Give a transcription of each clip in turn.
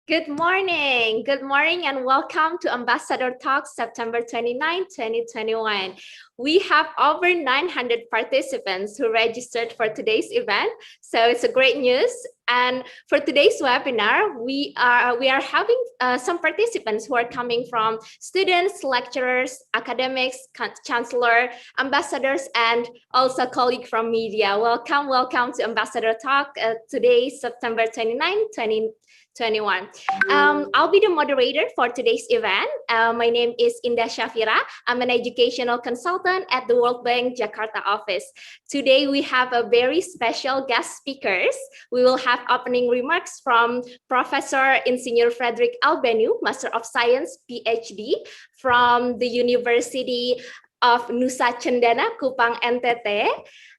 Good morning. Good morning and welcome to Ambassador Talks September 29, 2021. We have over 900 participants who registered for today's event, so it's a great news. And for today's webinar, we are having some participants who are coming from students, lecturers, academics, chancellor, ambassadors, and also colleague from media. Welcome to Ambassador Talk today, September 29, 2021. I'll be the moderator for today's event. My name is Indah Shafira. I'm an educational consultant at the World Bank Jakarta office. Today we have a very special guest speakers. We will have opening remarks from Professor Insinyur Frederick Albenu, Master of Science, PhD from the University of Nusa Cendana Kupang, NTT.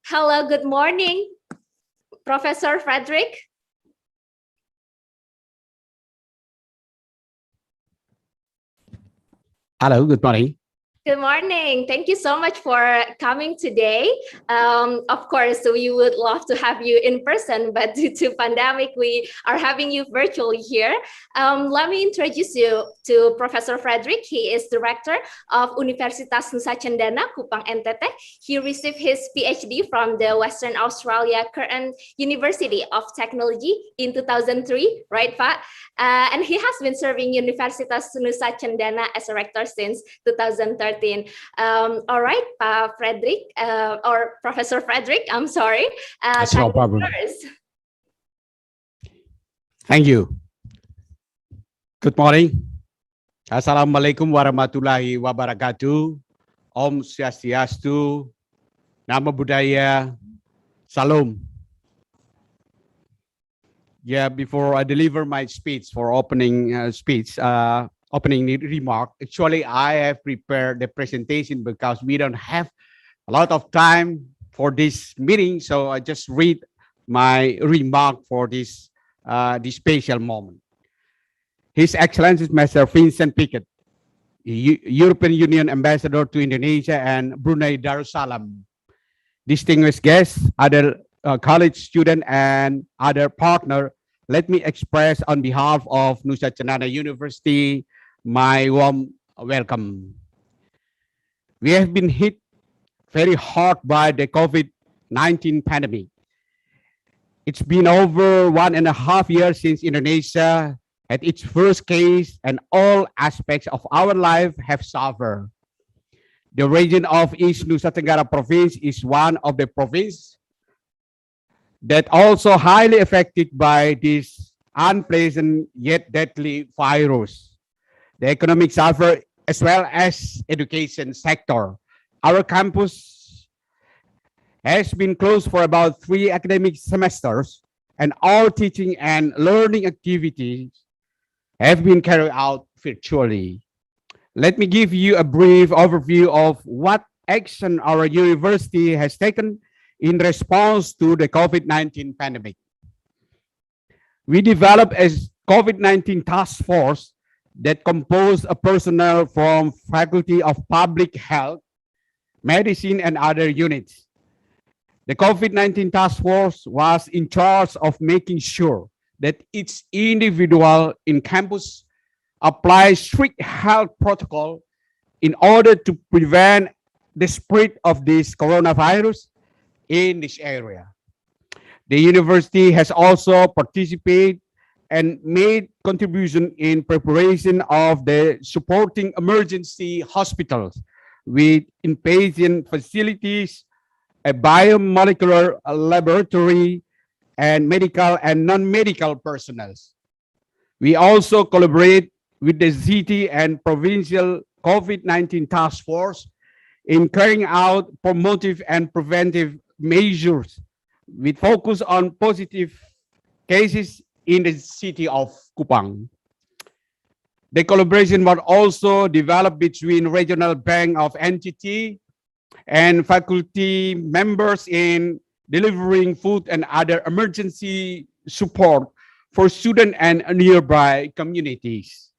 Hello, good morning, Professor Frederick. Hello, good morning. Good morning. Thank you so much for coming today. Of course, we would love to have you in person, but due to pandemic, we are having you virtually here. Let me introduce you to Professor Frederick. He is director of Universitas Nusa Cendana Kupang, NTT. He received his PhD from the Western Australia Curtin University of Technology in 2003, right, Pak? And he has been serving Universitas Nusa Cendana as a rector since 2013. All right, Frederick, or Professor Frederick, I'm sorry. That's no problem. Thank you. Good morning. Assalamualaikum warahmatullahi wabarakatuh. Om Swastiastu. Nama Budaya. Salam. Yeah, before I deliver my speech for opening opening remark, actually I have prepared the presentation because we don't have a lot of time for this meeting, so I just read my remark for this special moment. His Excellency Master Vincent Piket, European Union Ambassador to Indonesia and Brunei Darussalam, distinguished guests, other college student and other partner, let me express on behalf of Nusa Cendana University my warm welcome. We have been hit very hard by the COVID-19 pandemic. It's been over 1.5 years since Indonesia had its first case, and all aspects of our life have suffered. The region of East Nusa Tenggara province is one of the provinces that also highly affected by this unpleasant yet deadly virus. The economic suffer as well as education sector. Our campus has been closed for about 3 academic semesters, and all teaching and learning activities have been carried out virtually. Let me give you a brief overview of what action our university has taken in response to the COVID-19 pandemic. We developed a COVID-19 task force that composed a personnel from Faculty of Public Health, Medicine, and other units. The COVID-19 task force was in charge of making sure that each individual in campus applies strict health protocol in order to prevent the spread of this coronavirus in this area. The university has also participated and made contribution in preparation of the supporting emergency hospitals with inpatient facilities, a biomolecular laboratory, and medical and non-medical personnel. We also collaborate with the city and provincial COVID-19 task force in carrying out promotive and preventive measures with focus on positive cases in the city of Kupang. The collaboration was also developed between Regional Bank of NTT and faculty members in delivering food and other emergency support for students and nearby communities.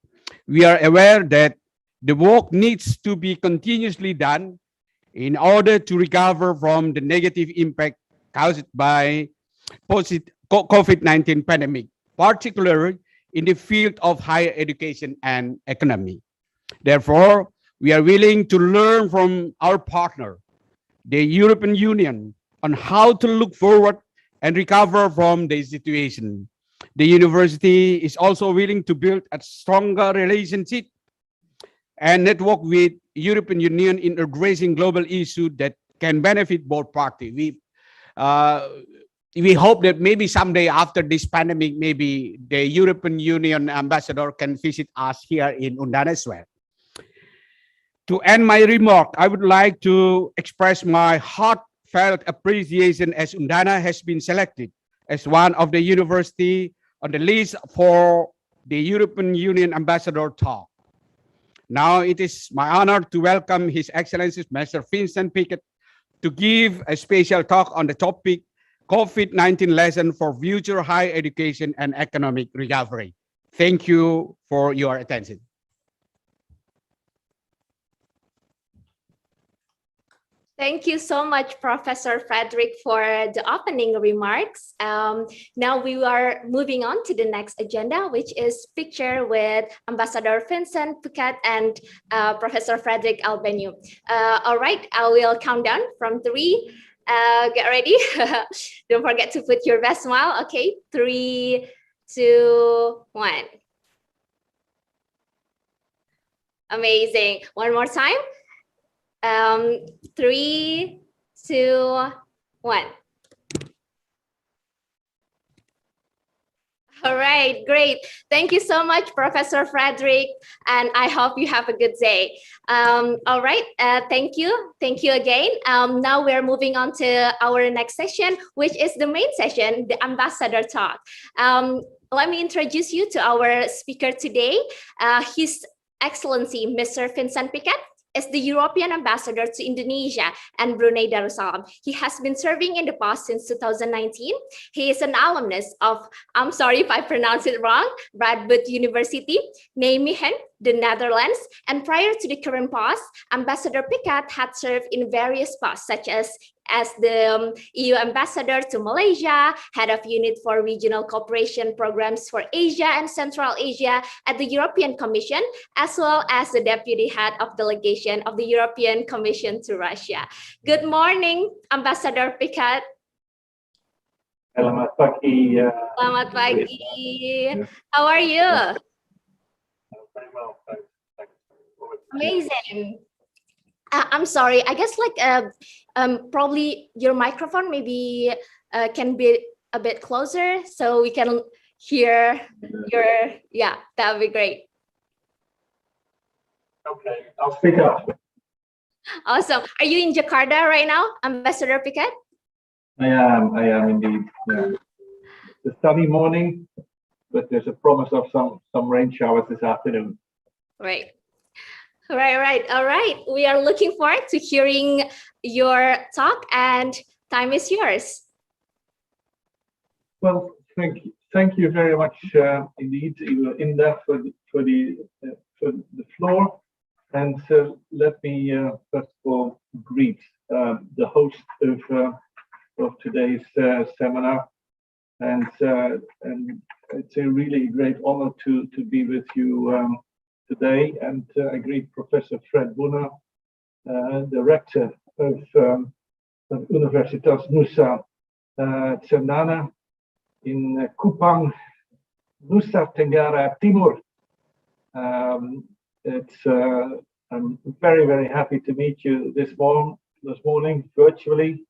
We are aware that the work needs to be continuously done in order to recover from the negative impact caused by COVID-19 pandemic, particularly in the field of higher education and economy. Therefore, we are willing to learn from our partner, the European Union, on how to look forward and recover from the situation. The university is also willing to build a stronger relationship and network with European Union in addressing global issues that can benefit both parties. Uh, we hope that maybe someday after this pandemic, maybe the European Union ambassador can visit us here in Undan as well. To end my remark, I would like to express my heartfelt appreciation as Undana has been selected as one of the university on the list for the European Union Ambassador Talk. Now it is my honor to welcome His Excellency Mr. Vincent Piket to give a special talk on the topic COVID-19 lesson for future higher education and economic recovery. Thank you for your attention. Thank you so much, Professor Frederick, for the opening remarks. Now we are moving on to the next agenda, which is picture with Ambassador Vincent Piket and Professor Frederick Albenu. All right, I will count down from 3. Get ready. Don't forget to put your best smile. Okay, 3, 2, 1. Amazing. One more time. 3, 2, 1. All right, great. Thank you so much, Professor Frederick, and I hope you have a good day. All right, thank you. Thank you again. Now we're moving on to our next session, which is the main session, the Ambassador Talk. Let me introduce you to our speaker today, His Excellency, Mr. Vincent Piket, is the European ambassador to Indonesia and Brunei Darussalam. He has been serving in the past since 2019. He is an alumnus of, I'm sorry if I pronounce it wrong, Radboud University, Nijmegen, the Netherlands. And prior to the current post, Ambassador Piket had served in various posts, such as the EU ambassador to Malaysia, head of unit for regional cooperation programs for Asia and Central Asia at the European Commission, as well as the deputy head of delegation of the European Commission to Russia. Good morning, Ambassador Piket. Selamat pagi. Selamat pagi. How are you? Very well, thanks. Amazing. I'm sorry, I guess probably your microphone maybe can be a bit closer so we can hear your, yeah, that would be great. Okay, I'll speak up. Awesome. Are you in Jakarta right now, Ambassador Piket? I am indeed. Yeah. It's a sunny morning, but there's a promise of some rain showers this afternoon. Right. All right. We are looking forward to hearing your talk, and time is yours. Well, thank you very much indeed, Inda, for the floor. And let me first of all greet the host of today's seminar, and it's a really great honor to be with you today, and I greet Professor Fred Bunner, the rector of Universitas Nusa Cendana in Kupang, Nusa Tenggara Timur. I'm very, very happy to meet you this morning virtually.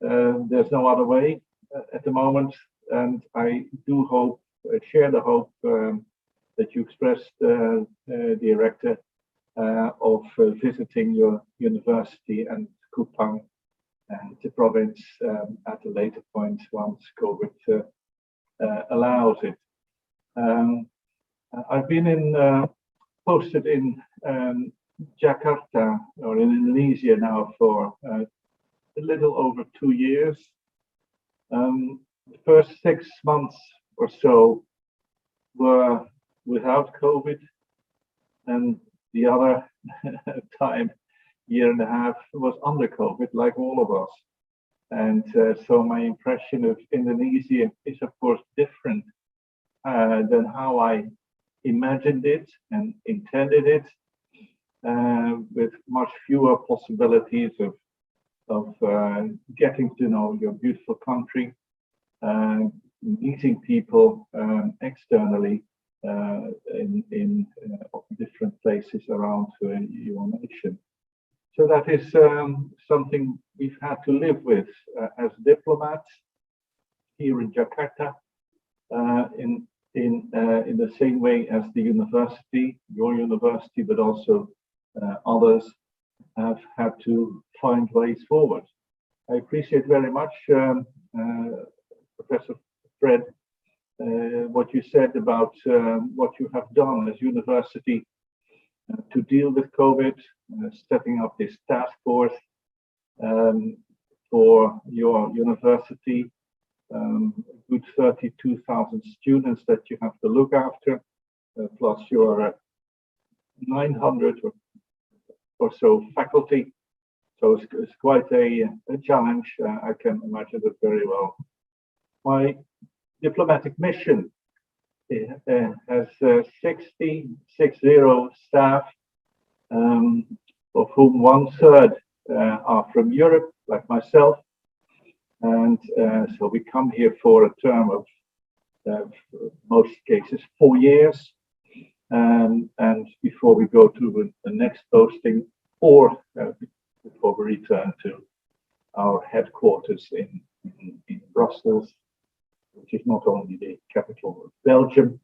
There's no other way at the moment, and I do hope, share the hope that you expressed, dear rector, of visiting your university and Kupang and the province at a later point once COVID allows it. I've been posted in Jakarta, or in Indonesia now, for a little over 2 years. The first 6 months or so were without COVID, and the other time, 1.5 years, was under COVID, like all of us. And so my impression of Indonesia is, of course, different than how I imagined it and intended it, with much fewer possibilities of getting to know your beautiful country, meeting people externally in different places around your nation. So that is something we've had to live with as diplomats here in Jakarta, in the same way as the university, your university, but also others have had to find ways forward. I appreciate very much, Professor Fred, what you said about what you have done as university to deal with COVID, setting up this task force for your university, a good 32,000 students that you have to look after, plus your 900 or so faculty. So it's quite a challenge. I can imagine it very well. My diplomatic mission has 60 staff, of whom 1/3 are from Europe, like myself. And so we come here for a term of most cases 4 years. And before we go to the next posting, or before we return to our headquarters in Brussels, which is not only the capital of Belgium,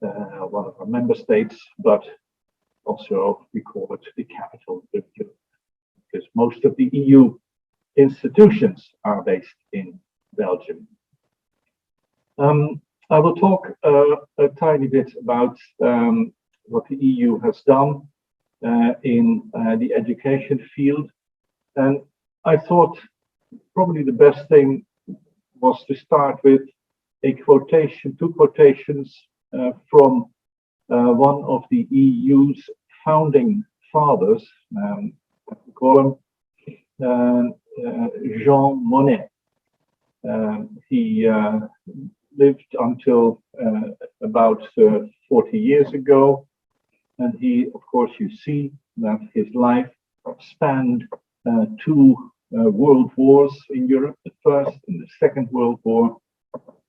one of our member states, but also we call it the capital of Europe, because most of the EU institutions are based in Belgium. I will talk a tiny bit about what the EU has done in the education field. And I thought probably the best thing was to start with a quotation, two quotations from one of the EU's founding fathers, we call him Jean Monnet. He lived until about 40 years ago, and he, of course, you see that his life spanned two world wars in Europe, the First and the Second World War,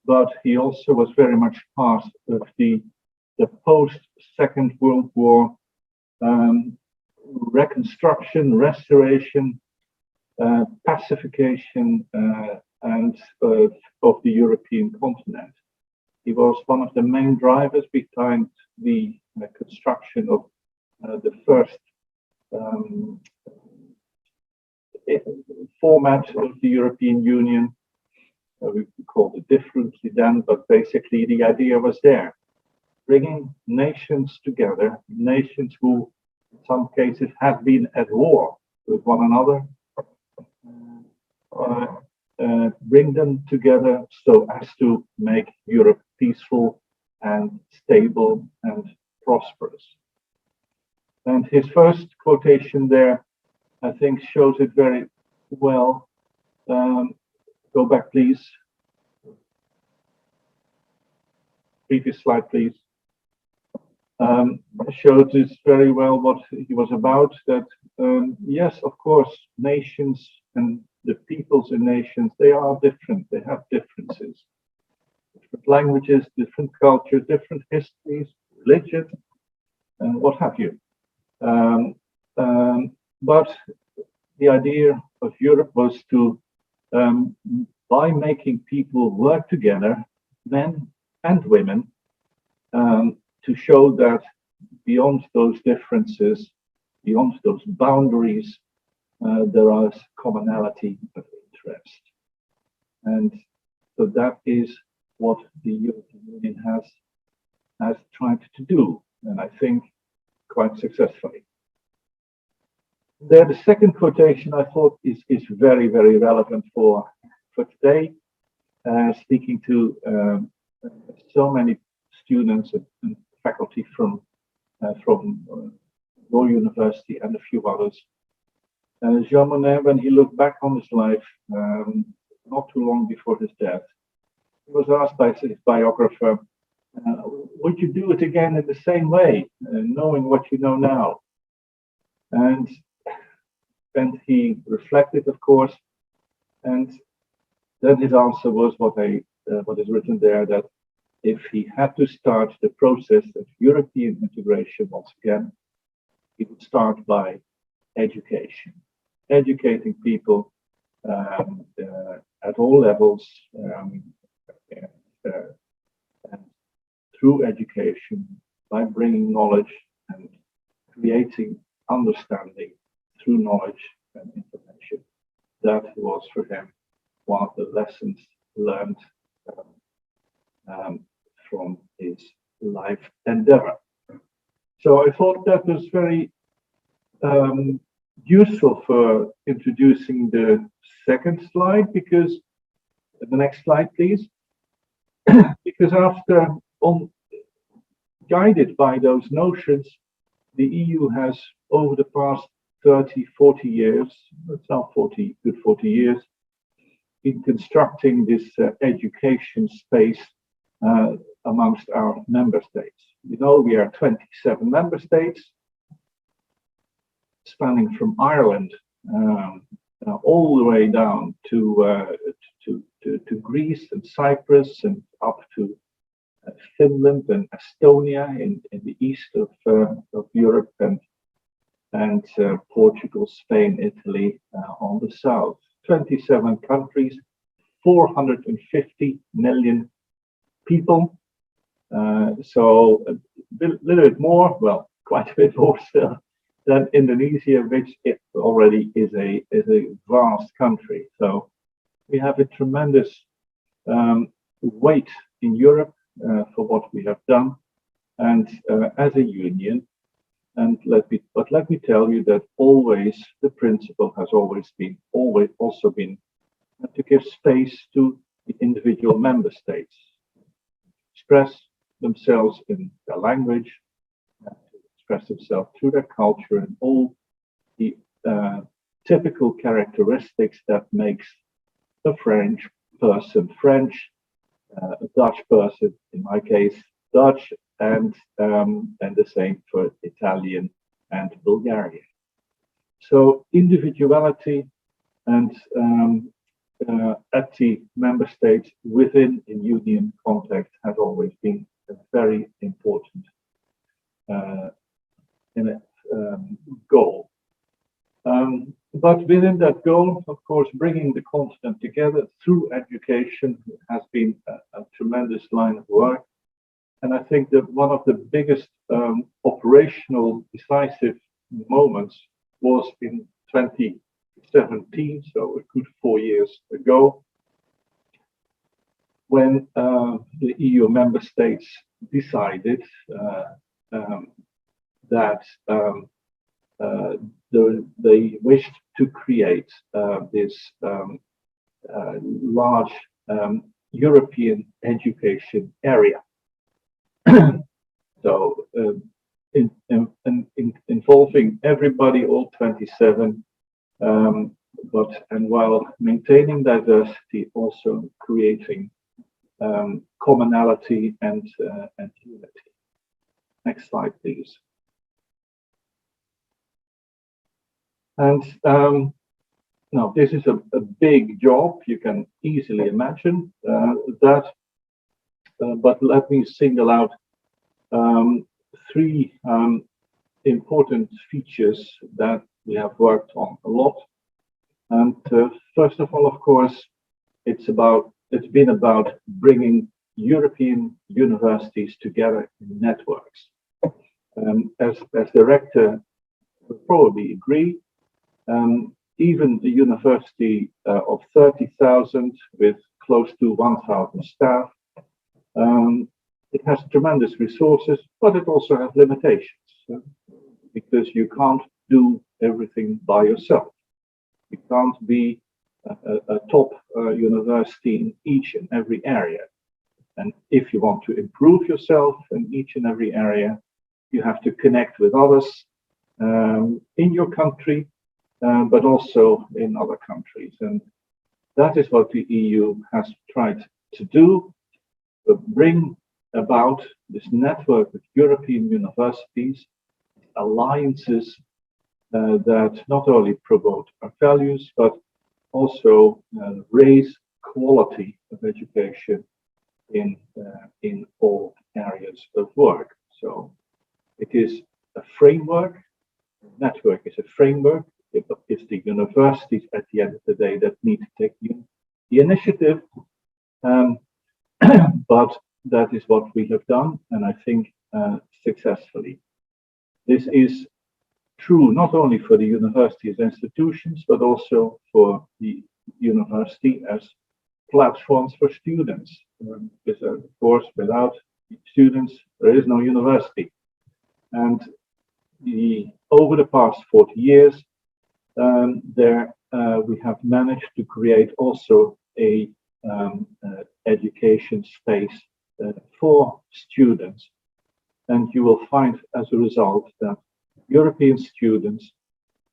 but he also was very much part of the post-Second World War reconstruction, restoration, pacification, and of the European continent. He was one of the main drivers behind the construction of the first format of the European Union. We called it differently then, but basically the idea was there. Bringing nations together, nations who in some cases had been at war with one another, bring them together so as to make Europe peaceful and stable and prosperous. And his first quotation there, I think, shows it very well. Go back, please. Previous slide, please. Shows this very well what he was about, that yes, of course, nations and the peoples in nations, they are different, they have differences. Different languages, different cultures, different histories, religion, and what have you. But the idea of Europe was to, by making people work together, men and women, to show that beyond those differences, beyond those boundaries, there is commonality of interest. And so that is what the European Union has tried to do, and I think quite successfully. There, the second quotation I thought is very, very relevant for today, speaking to so many students and faculty from your university and a few others. Jean Monnet, when he looked back on his life, not too long before his death, he was asked by his biographer, would you do it again in the same way, knowing what you know now? And he reflected, of course, and then his answer was what is written there, that if he had to start the process of European integration once again, he would start by education, educating people at all levels, and through education, by bringing knowledge and creating understanding through knowledge and information. That was for him one of the lessons learned from his life endeavor. So I thought that was very useful for introducing the second slide, because the next slide, please. Because after guided by those notions, the EU has, over the past 30, 40 years, it's now 40 years, in constructing this education space amongst our member states. You know, we are 27 member states, spanning from Ireland all the way down to Greece and Cyprus, and up to Finland and Estonia in the east of Europe, and Portugal, Spain, Italy on the south. 27 countries, 450 million people. So a little bit more, well, quite a bit more still, than Indonesia, which it already is a vast country. So we have a tremendous weight in Europe for what we have done, and as a union. And let me tell you that always the principle has always also been to give space to the individual member states, express themselves in their language, to express themselves through their culture and all the typical characteristics that makes a French person French, a Dutch person, in my case, Dutch, and the same for Italian and Bulgarian. So individuality and at the member states within a union context has always been a very important goal. But within that goal, of course, bringing the continent together through education has been a tremendous line of work. And I think that one of the biggest operational decisive moments was in 2017, so a good 4 years ago, when the EU member states decided that they wished to create this large European education area. So involving everybody, all 27, and while maintaining diversity, also creating commonality and unity. Next slide, please. And now this is a big job, you can easily imagine that, but let me single out three important features that we have worked on a lot. And first of all, of course, it's been about bringing European universities together in networks. As director would probably agree, even the university of 30,000 with close to 1,000 staff, it has tremendous resources, but it also has limitations, because you can't do everything by yourself. You can't be a top university in each and every area. And if you want to improve yourself in each and every area, you have to connect with others in your country, but also in other countries. And that is what the EU has tried to do, bring about this network of European universities, alliances that not only promote our values, but also raise quality of education in all areas of work. So it is a framework. Network is a framework. It's the universities at the end of the day that need to take the initiative. But that is what we have done, and I think successfully. This is true not only for the university as institutions, but also for the university as platforms for students. Because of course, without students, there is no university. And over the past 40 years, we have managed to create also a education space for students. And you will find as a result that European students,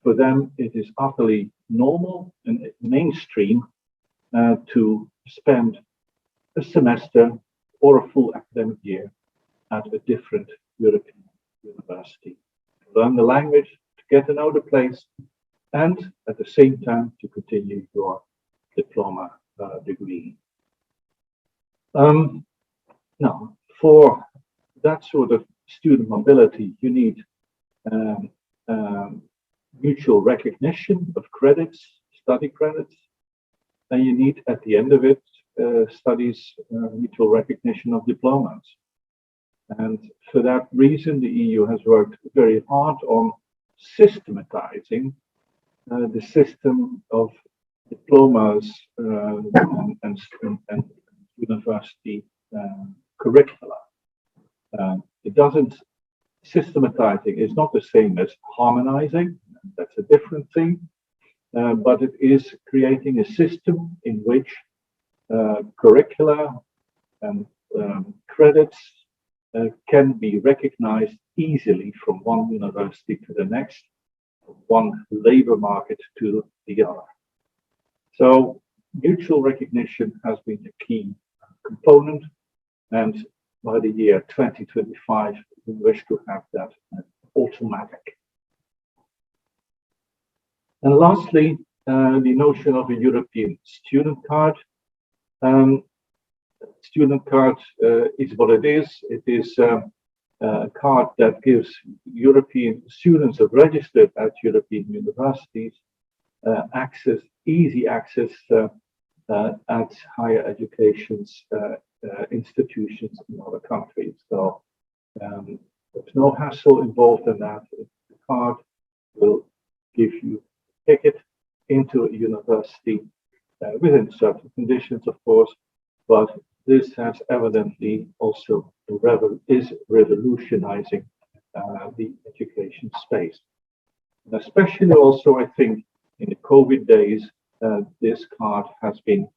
for them, it is utterly normal and mainstream to spend a semester or a full academic year at a different European university. To learn the language, to get to know the place, and at the same time to continue your diploma degree. Now, for that sort of student mobility, you need mutual recognition of credits, study credits, and you need at the end of it mutual recognition of diplomas. And for that reason, the EU has worked very hard on systematizing the system of diplomas and university curricula. It doesn't systematizing is not the same as harmonizing. That's a different thing. But it is creating a system in which curricula and credits can be recognized easily from one university to the next, one labor market to the other. So mutual recognition has been the key component, and by the year 2025, we wish to have that automatic. And lastly, the notion of a European student card. Student card is what it is. It is a card that gives European students who registered at European universities easy access at higher education's institutions in other countries. So there's no hassle involved in that. The card will give you a ticket into a university within certain conditions, of course, but this has evidently also is revolutionizing the education space. And especially also, I think, in the COVID days, this card has been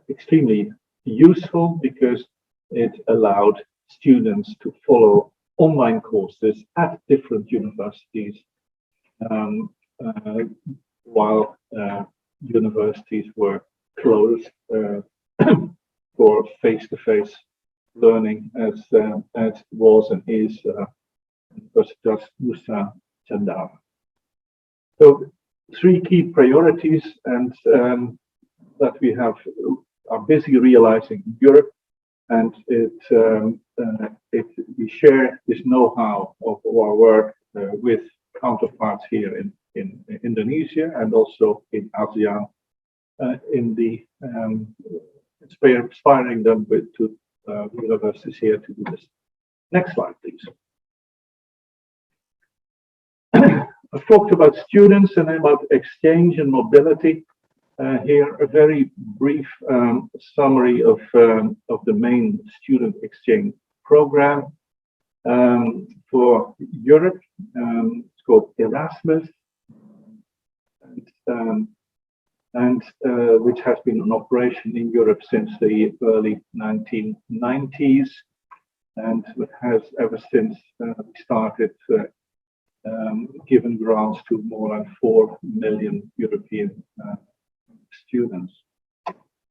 extremely useful because it allowed students to follow online courses at different universities while universities were closed for face-to-face learning as was and is Universitas Nusa Cendana. So 3 key priorities and that we are busy realizing in Europe, and we share this know-how of our work with counterparts here in Indonesia and also in ASEAN, in the inspiring them to universities here to do this. Next slide, please. I've talked about students and about exchange and mobility. Here, a very brief summary of the main student exchange program for Europe. It's called Erasmus, and which has been in operation in Europe since the early 1990s, and has ever since started given grants to more than 4 million European students.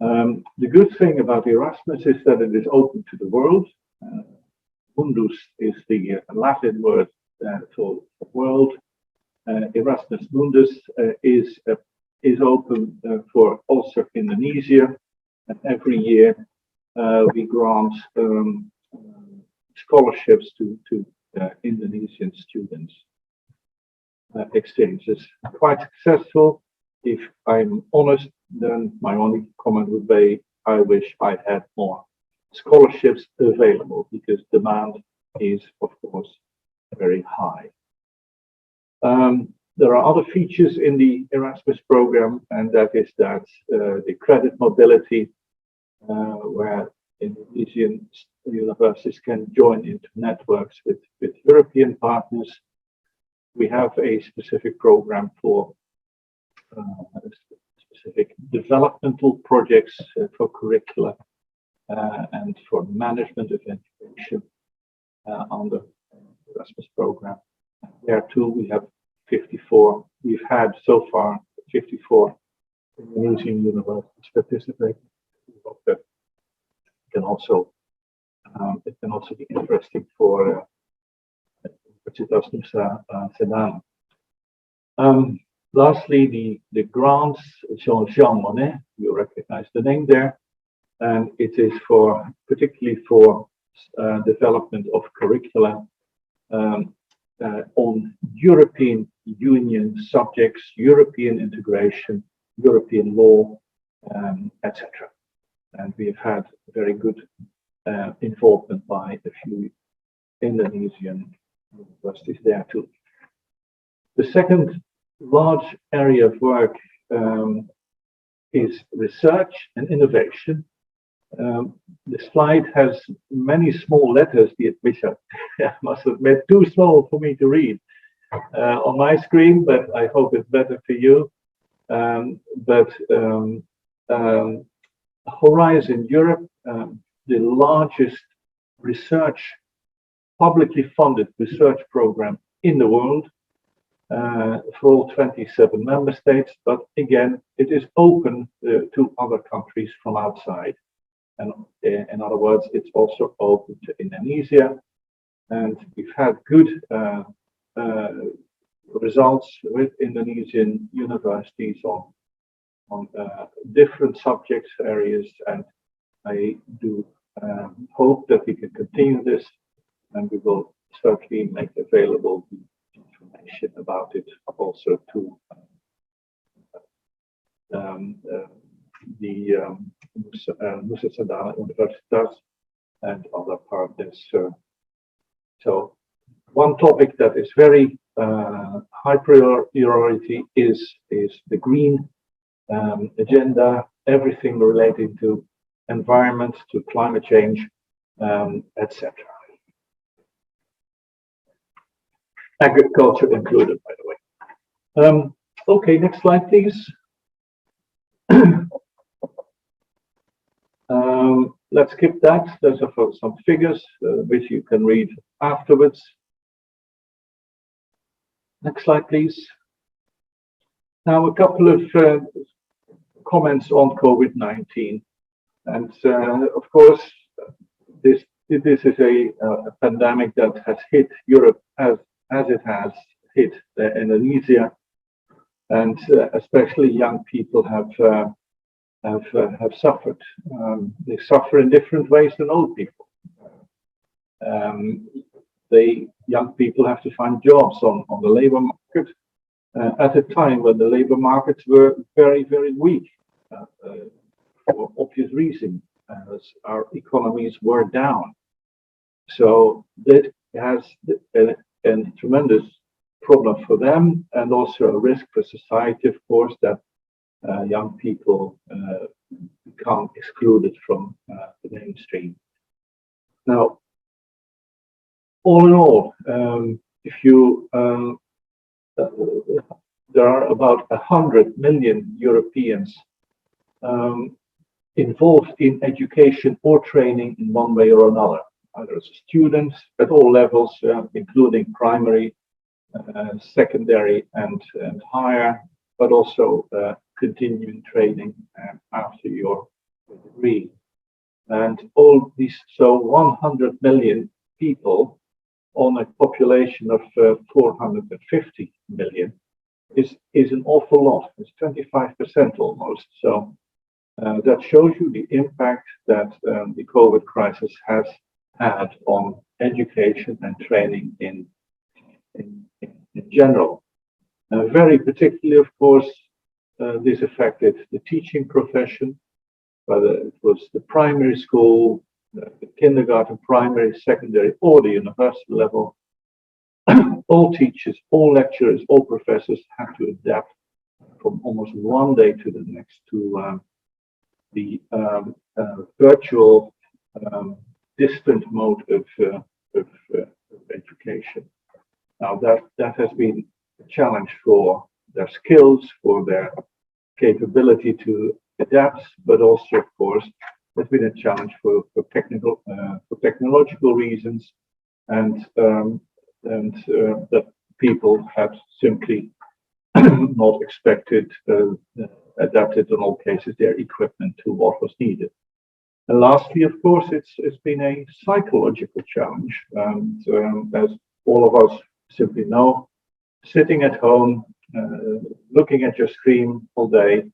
The good thing about Erasmus is that it is open to the world. Mundus is the Latin word for world. Erasmus Mundus is open for also Indonesia, and every year we grant scholarships to Indonesian students. Exchanges quite successful. If I'm honest, then my only comment would be I wish I had more scholarships available because demand is, of course, very high. There are other features in the Erasmus program, and that is that the credit mobility, where Indonesian universities can join into networks with European partners. We have a specific program for specific developmental projects for curricula and for management of education on the Erasmus program. There too, we have 54. We've had so far 54 Indonesian universities participate. We hope that it can also be interesting for Universitas Nusa Cendana. Lastly, the grants, Jean Monnet, you recognize the name there, and it is particularly for development of curricula on European Union subjects, European integration, European law, etc. And we have had very good involvement by a few Indonesian universities there too. The second large area of work is research and innovation. The slide has many small letters, which I must admit too small for me to read on my screen, but I hope it's better for you. Horizon Europe, the largest publicly funded research program in the world for all 27 member states, but again, it is open to other countries from outside. And in other words, it's also open to Indonesia. And we've had good results with Indonesian universities on different subjects areas, and I do hope that we can continue this, and we will certainly make available the information about it also to the Nusa Cendana Universitas and other partners. So one topic that is very high priority is the green agenda, everything relating to environment, to climate change, etc. Agriculture included, by the way. Okay, next slide, please. Let's skip that. Those are for some figures which you can read afterwards. Next slide, please. Now, a couple of comments on COVID-19. And of course, this is a pandemic that has hit Europe as it has hit Indonesia, and especially young people have suffered. They suffer in different ways than old people. Young people have to find jobs on the labor market at a time when the labor markets were very, very weak for obvious reasons, as our economies were down. So that has a tremendous problem for them, and also a risk for society, of course, that young people become excluded from the mainstream. Now, all in all, there are about 100 million Europeans involved in education or training in one way or another, either as students at all levels, including primary, secondary, and higher, but also continuing training after your degree. And all these, so 100 million people on a population of 450 million is an awful lot. It's 25% almost. So that shows you the impact that the COVID crisis has had on education and training in general. Very particularly, of course, this affected the teaching profession, whether it was the primary school, the kindergarten, primary, secondary, or the university level. All teachers, all lecturers, all professors had to adapt from almost one day to the next to the virtual distant mode of education. Now that has been a challenge for their skills, for their capability to adapt, but also, of course, has been a challenge for technological reasons, and that people had simply not expected, adapted in all cases their equipment to what was needed. And lastly, of course, it's been a psychological challenge, and as all of us simply know, sitting at home, looking at your screen all day,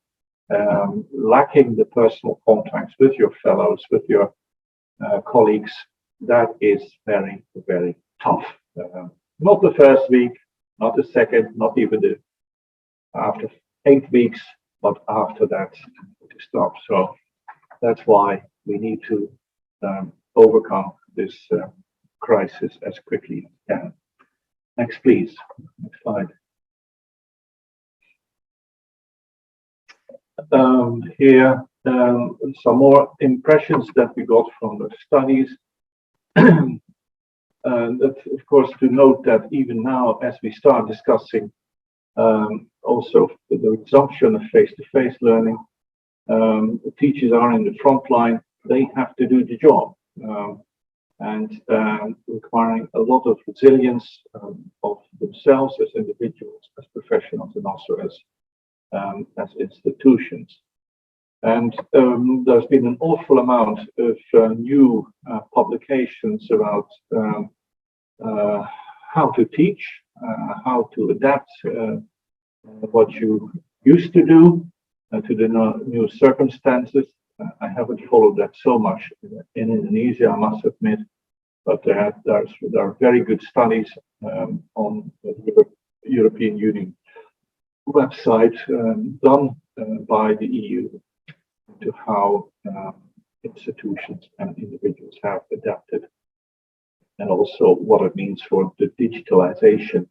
lacking the personal contacts with your fellows, with your colleagues, that is very, very tough. Not the first week, not the second, not even after 8 weeks, but after that to stop. So that's why we need to overcome this crisis as quickly as we can. Next, please. Next slide. Here, some more impressions that we got from the studies. That, of course, to note that even now, as we start discussing also the resumption of face-to-face learning, the teachers are in the front line. They have to do the job, and requiring a lot of resilience of themselves as individuals, as professionals, and also as institutions. And there's been an awful amount of new publications about how to teach, how to adapt what you used to do to the new circumstances. I haven't followed that so much in Indonesia, I must admit, but there are very good studies on the European Union website done by the EU to how institutions and individuals have adapted, and also what it means for the digitalization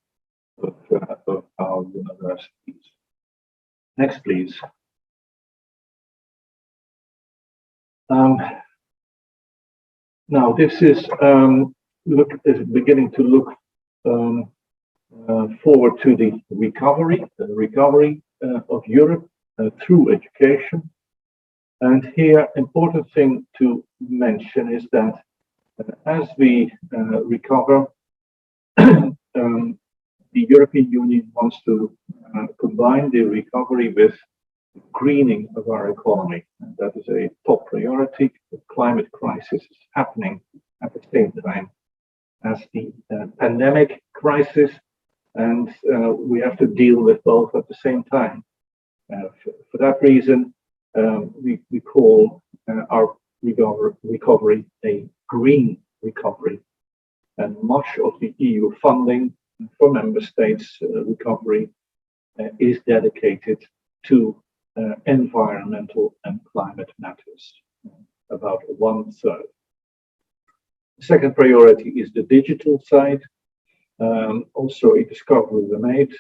of our universities. Next, please. Now, this is beginning to look forward to the recovery of Europe through education. And here, important thing to mention is that as we recover, the European Union wants to combine the recovery with greening of our economy. And that is a top priority. The climate crisis is happening at the same time as the pandemic crisis, and we have to deal with both at the same time. For that reason, we call our recovery a green recovery, and much of the EU funding for member states' recovery is dedicated to environmental and climate matters, about 1/3. The second priority is the digital side. Also, a discovery we made.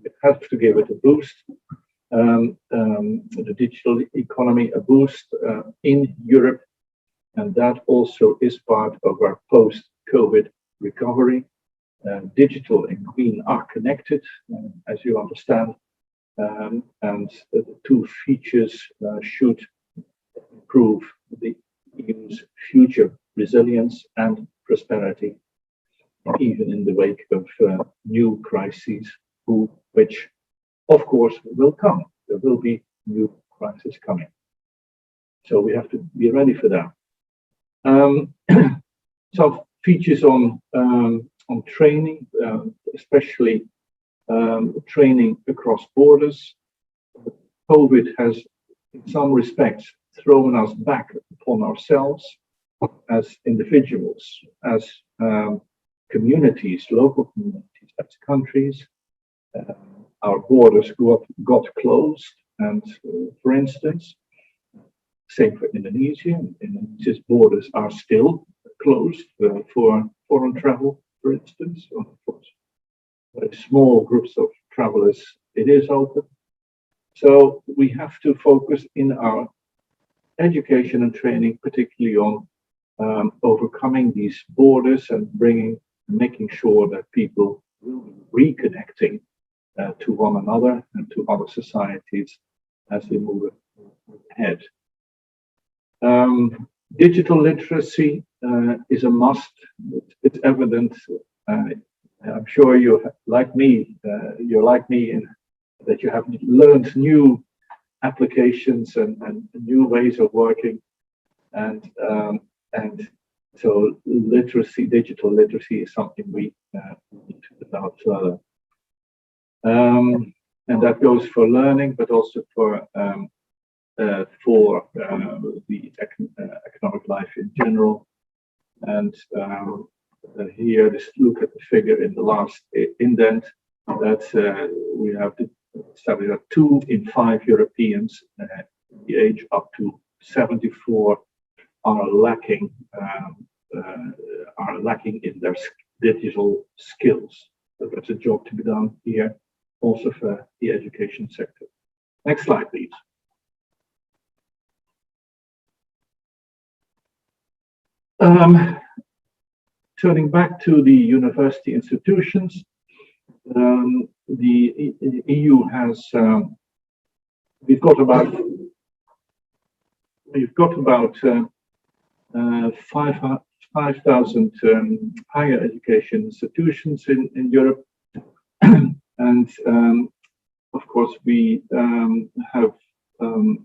We have to give it a boost. The digital economy a boost in Europe, and that also is part of our post-COVID recovery. Digital and green are connected, as you understand, and the two features should improve the EU's future resilience and prosperity, even in the wake of new crises, which of course will come. There will be new crises coming. So we have to be ready for that. Some features on training, especially training across borders. COVID has, in some respects, thrown us back upon ourselves as individuals, as communities, local communities, as countries. Our borders got closed, and for instance, same for Indonesia. Indonesia's borders are still closed for foreign travel, for instance. Of course, very small groups of travelers, it is open. So we have to focus in our education and training, particularly on overcoming these borders and making sure that people will be reconnecting to one another and to other societies as they move ahead. Digital literacy is a must. It's evident. I'm sure you're like me in that you have learned new applications and new ways of working, and so digital literacy is something we need to develop further. And that goes for learning, but also for the economic life in general. And here, just look at the figure in the last indent that we have established that 2 in 5 Europeans, the age up to 74, are lacking in their digital skills. So that's a job to be done here, also for the education sector. Next slide, please. Turning back to the university institutions, the EU has we've got about 5,000 higher education institutions in Europe, and of course we have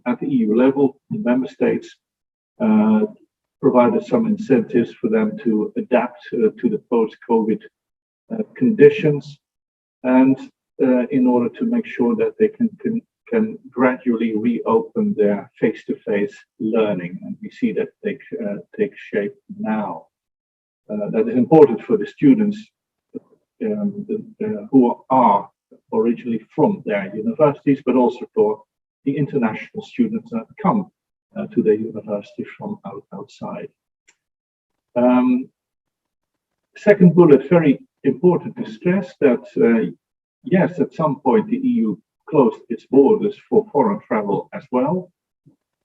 at the EU level, the member states provided some incentives for them to adapt to the post-COVID conditions, and in order to make sure that they can gradually reopen their face-to-face learning, and we see that take shape now. That is important for the students who are originally from their universities, but also for the international students that come to the university from outside. Second bullet, very important to stress that yes, at some point the EU closed its borders for foreign travel as well.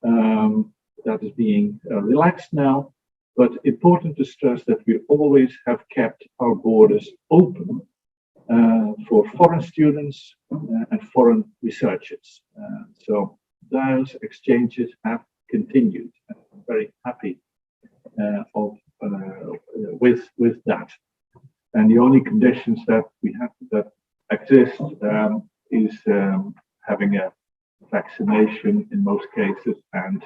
That is being relaxed now, but important to stress that we always have kept our borders open for foreign students and foreign researchers. So those exchanges have continued. I'm very happy with that. And the only conditions that we have that exist is having a vaccination in most cases, and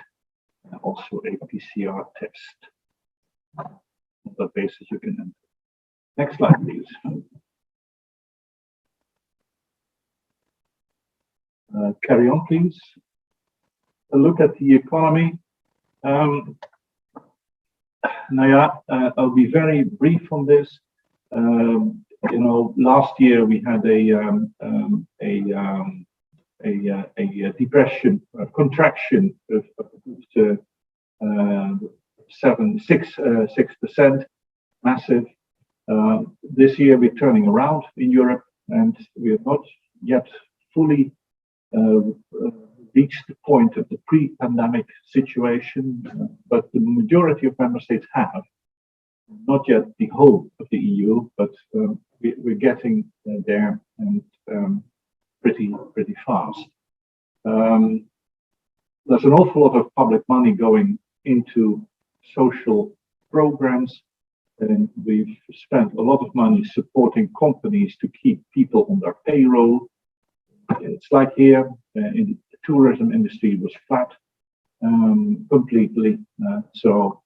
also a PCR test. On that basis, you can enter. Next slide, please. Carry on, please. A look at the economy. I'll be very brief on this. Last year we had a depression, a contraction of 6%, massive. This year we're turning around in Europe, and we have not yet fully reached the point of the pre-pandemic situation, but the majority of member states have. Not yet the whole of the EU, but we're getting there, and pretty fast. There's an awful lot of public money going into social programs, and we've spent a lot of money supporting companies to keep people on their payroll. It's like here in the tourism industry was flat, completely. So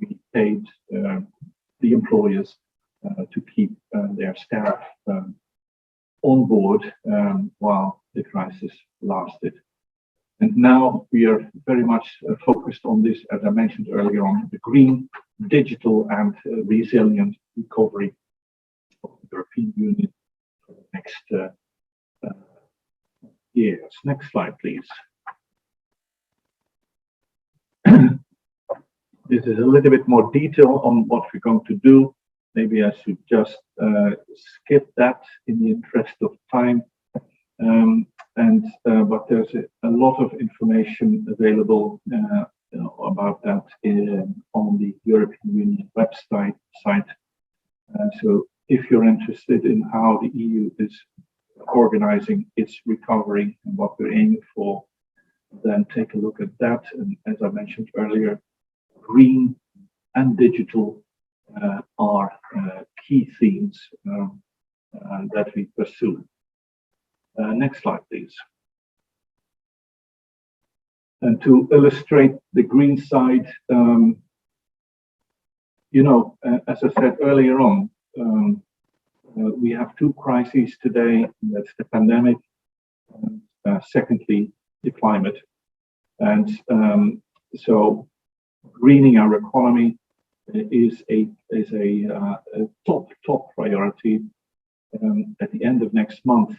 we paid the employers to keep their staff on board while the crisis lasted. And now we are very much focused on this, as I mentioned earlier on, the green, digital and resilient recovery of the European Union for the next years. Next slide, please. This is a little bit more detail on what we're going to do. Maybe I should just skip that in the interest of time. But there's a lot of information available about that on the European Union website. So if you're interested in how the EU is organizing its recovery and what we're aiming for, then take a look at that. And as I mentioned earlier, green and digital are key themes that we pursue. Next slide, please. And to illustrate the green side, as I said earlier on, we have two crises today. That's the pandemic, and secondly, the climate. And so greening our economy is a top priority. At the end of next month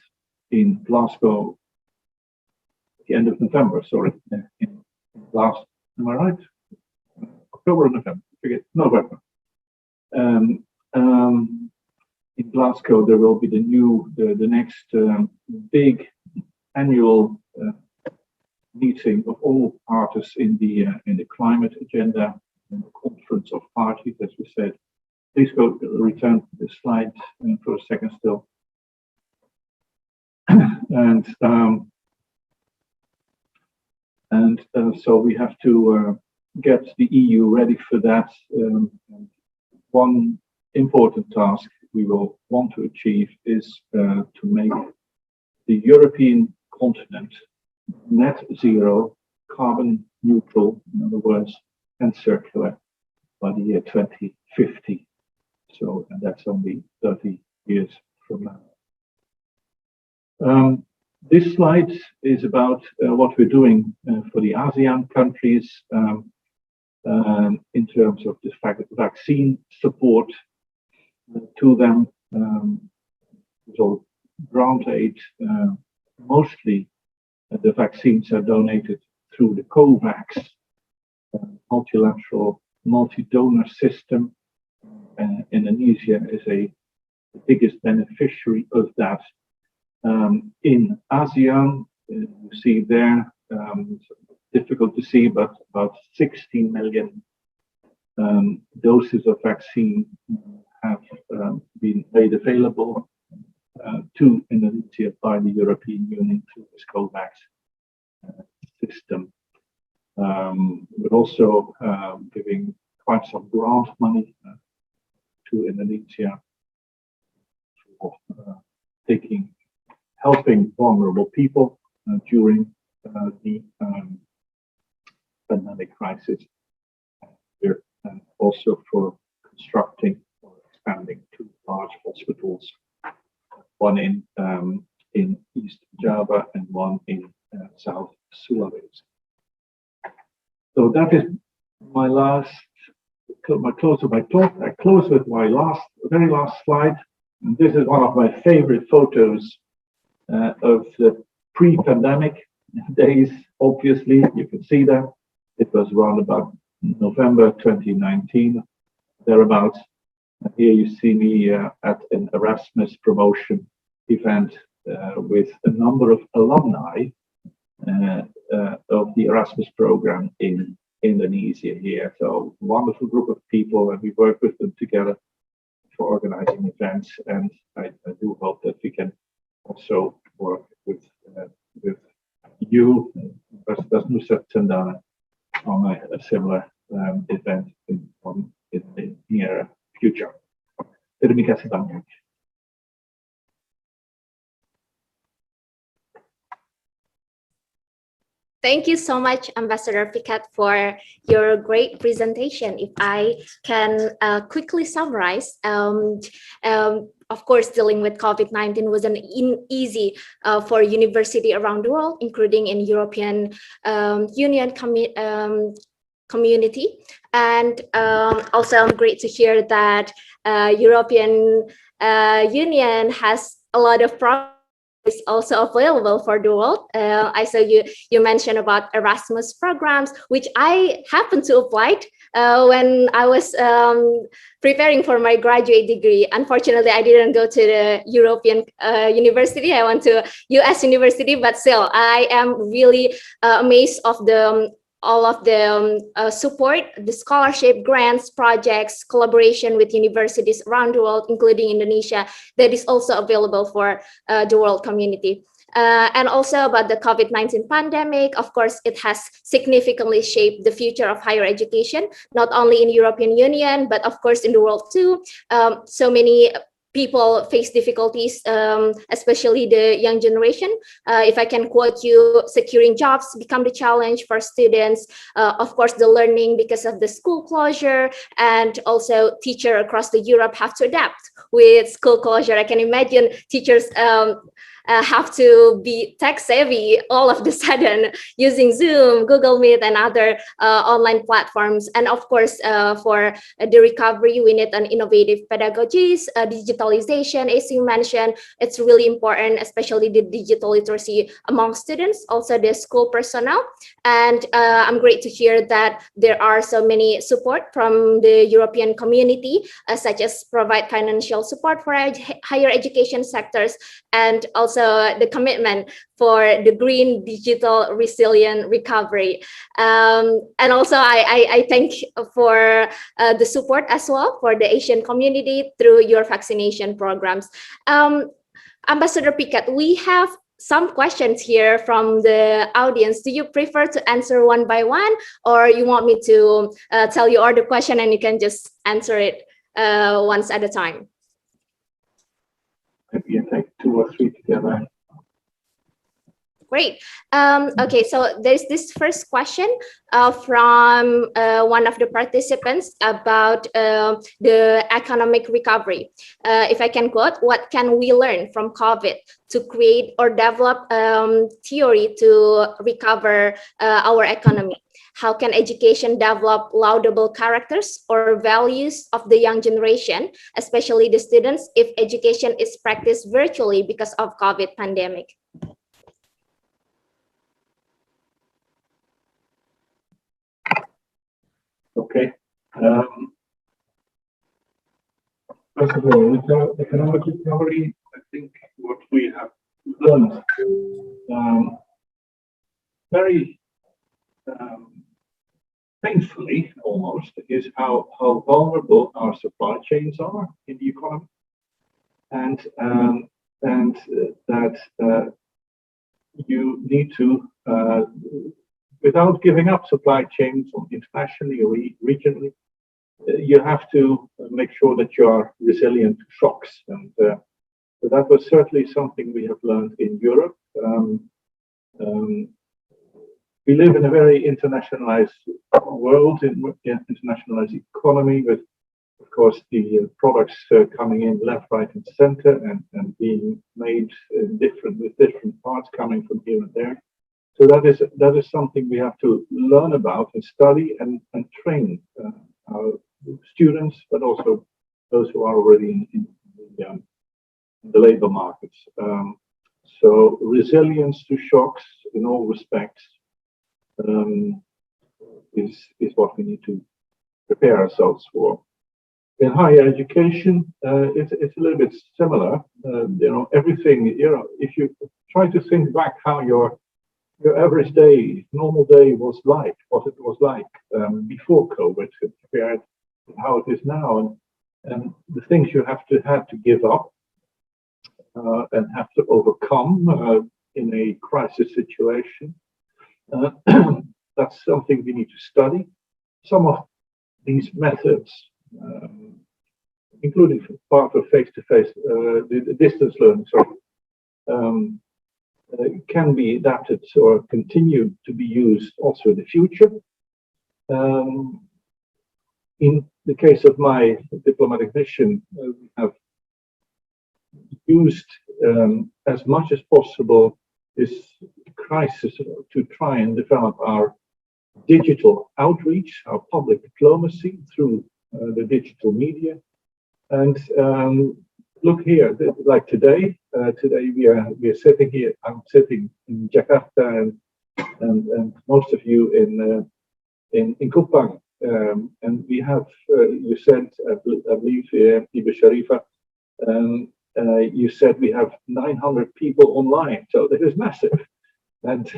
in Glasgow, at the end of November, sorry, in Glasgow, am I right? October or November? Forget November. In Glasgow, there will be the next big annual meeting of all parties in the climate agenda, and the conference of parties, as we said. Please return to the slide for a second still. So we have to get the EU ready for that. One important task we will want to achieve is to make the European continent net zero, carbon neutral, in other words, and circular by the year 2050. So, and that's only 30 years from now. This slide is about what we're doing for the ASEAN countries in terms of the vaccine support to them. So grant aid, mostly the vaccines are donated through the COVAX multilateral multi-donor system. Indonesia is the biggest beneficiary of that. In ASEAN, you see there, difficult to see, but about 16 million doses of vaccine have been made available to Indonesia by the European Union through this COVAX system. We're also giving quite some grant money to Indonesia for helping vulnerable people during the pandemic crisis. We're also for constructing or expanding two large hospitals, one in East Java and one in South Sulawesi. So that is my close of my talk. I close with my very last slide. And this is one of my favorite photos of the pre-pandemic days. Obviously, you can see that it was around about November 2019, thereabouts. Here you see me at an Erasmus promotion event with a number of alumni of the Erasmus program in Indonesia here. So wonderful group of people, and we work with them together for organizing events. And I do hope that we can also work with you, Universitas Nusa Cendana, on a similar event in the near future. Terima kasih banyak. Thank you so much, Ambassador Piket, for your great presentation. If I can quickly summarize, of course, dealing with COVID-19 wasn't easy for university around the world, including in European Union community. And also, I'm great to hear that European Union has a lot of progress is also available for the world. I saw you mentioned about Erasmus programs, which I happened to apply when I was preparing for my graduate degree. Unfortunately, I didn't go to the European university. I went to US university, but still, I am really amazed of the all of the support, the scholarship, grants, projects, collaboration with universities around the world, including Indonesia, that is also available for the world community. And also about the COVID-19 pandemic, of course, it has significantly shaped the future of higher education, not only in European Union, but of course in the world too. So many people face difficulties, especially the young generation. If I can quote you, securing jobs become the challenge for students. Of course, the learning because of the school closure, and also teachers across the Europe have to adapt with school closure. I can imagine teachers have to be tech savvy all of the sudden using Zoom, Google Meet, and other online platforms. And of course, for the recovery, we need an innovative pedagogies, digitalization, as you mentioned. It's really important, especially the digital literacy among students, also the school personnel. And I'm great to hear that there are so many support from the European community, such as provide financial support for higher education sectors, and also the commitment for the green digital resilient recovery. And also I thank for the support as well for the Asian community through your vaccination programs. Ambassador Piket, we have some questions here from the audience. Do you prefer to answer one by one, or you want me to tell you all the question and you can just answer it once at a time? Maybe you take 2 or 3 together. Great. Okay, so there's this first question from one of the participants about the economic recovery. If I can quote, what can we learn from COVID to create or develop theory to recover our economy? How can education develop laudable characters or values of the young generation, especially the students, if education is practiced virtually because of COVID pandemic? Okay. First of all, economic recovery, I think what we have learned very painfully almost is how vulnerable our supply chains are in the economy, and that you need to without giving up supply chains internationally or regionally, you have to make sure that you are resilient to shocks. And so that was certainly something we have learned in Europe. We live in a very internationalized world, in internationalized economy, with, of course, the products coming in left, right, and center, and being made with different parts coming from here and there. So that is something we have to learn about and study and train our students, but also those who are already in the labor markets. So resilience to shocks in all respects is what we need to prepare ourselves for. In higher education, it's a little bit similar. Everything. If you try to think back how your average day, normal day was like, what it was like before COVID, compared to how it is now, and the things you have to give up and have to overcome in a crisis situation. That's something we need to study. Some of these methods, including part of face-to-face, the distance learning, can be adapted or continue to be used also in the future. In the case of my diplomatic mission, we have used as much as possible this crisis to try and develop our digital outreach, our public diplomacy through the digital media. And look here, like today we are sitting here. I'm sitting in Jakarta, and most of you in Kupang. And we have, you said, I believe, Ibu Sharifa, you said we have 900 people online, so this is massive, and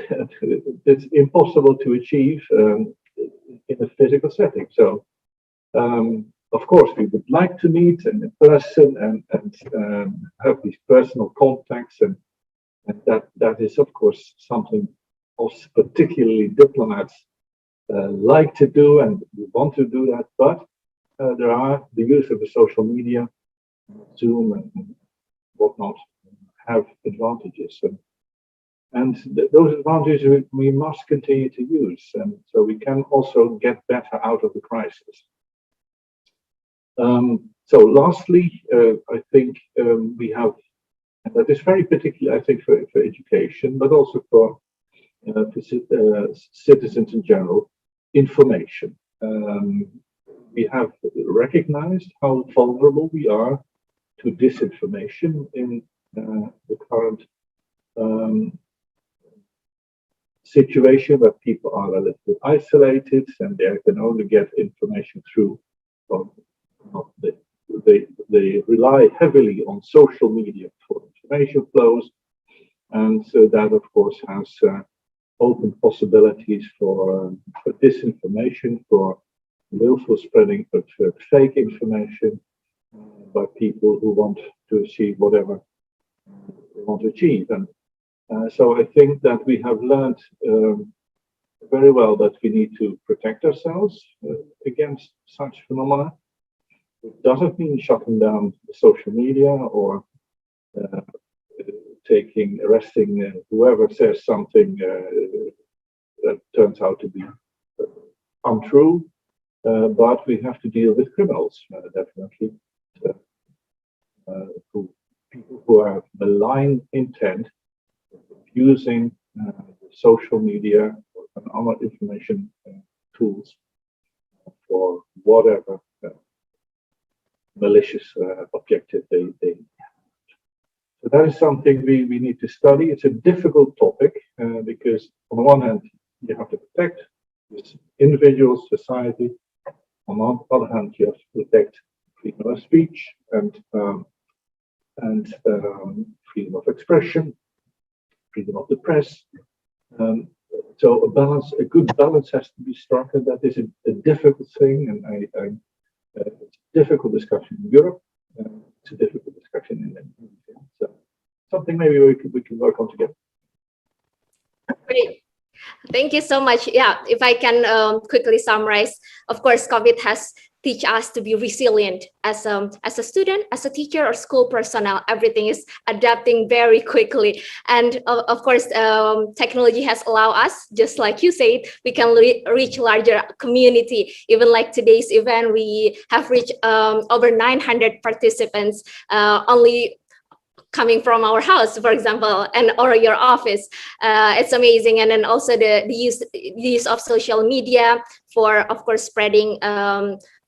it's impossible to achieve in a physical setting. So, of course, we would like to meet in person and have these personal contacts, and that is, of course, something also particularly diplomats like to do, and we want to do that. But there are the use of the social media, Zoom and whatnot, have advantages, and those advantages we must continue to use, and so we can also get better out of the crisis. So lastly, I think we have, and that is very particular, I think, for education, but also for citizens in general, information. We have recognized how vulnerable we are to disinformation in the current situation, where people are a little bit isolated and they can only get information through, they rely heavily on social media for information flows, and so that, of course, has open possibilities for disinformation, for willful spreading of fake information by people who want to achieve whatever they want to achieve. And so I think that we have learned very well that we need to protect ourselves against such phenomena. It doesn't mean shutting down social media or arresting whoever says something that turns out to be untrue, but we have to deal with criminals, definitely, people who have malign intent, using social media and other information tools for whatever malicious objective they have. So that is something we need to study. It's a difficult topic because on the one hand, you have to protect this individual society. On the other hand, you have to protect freedom of speech and freedom of expression, freedom of the press. So a good balance has to be struck, and that is a difficult thing. And it's a difficult discussion in Europe. It's a difficult discussion in Indonesia. So something maybe we can work on together. Great. Thank you so much. Yeah, if I can quickly summarize, of course, COVID has teach us to be resilient as a student, as a teacher, or school personnel. Everything is adapting very quickly, and of course, technology has allowed us, just like you said, we can reach larger community. Even like today's event, we have reached over 900 participants only coming from our house, for example, and or your office. It's amazing. And then also the use of social media for, of course, spreading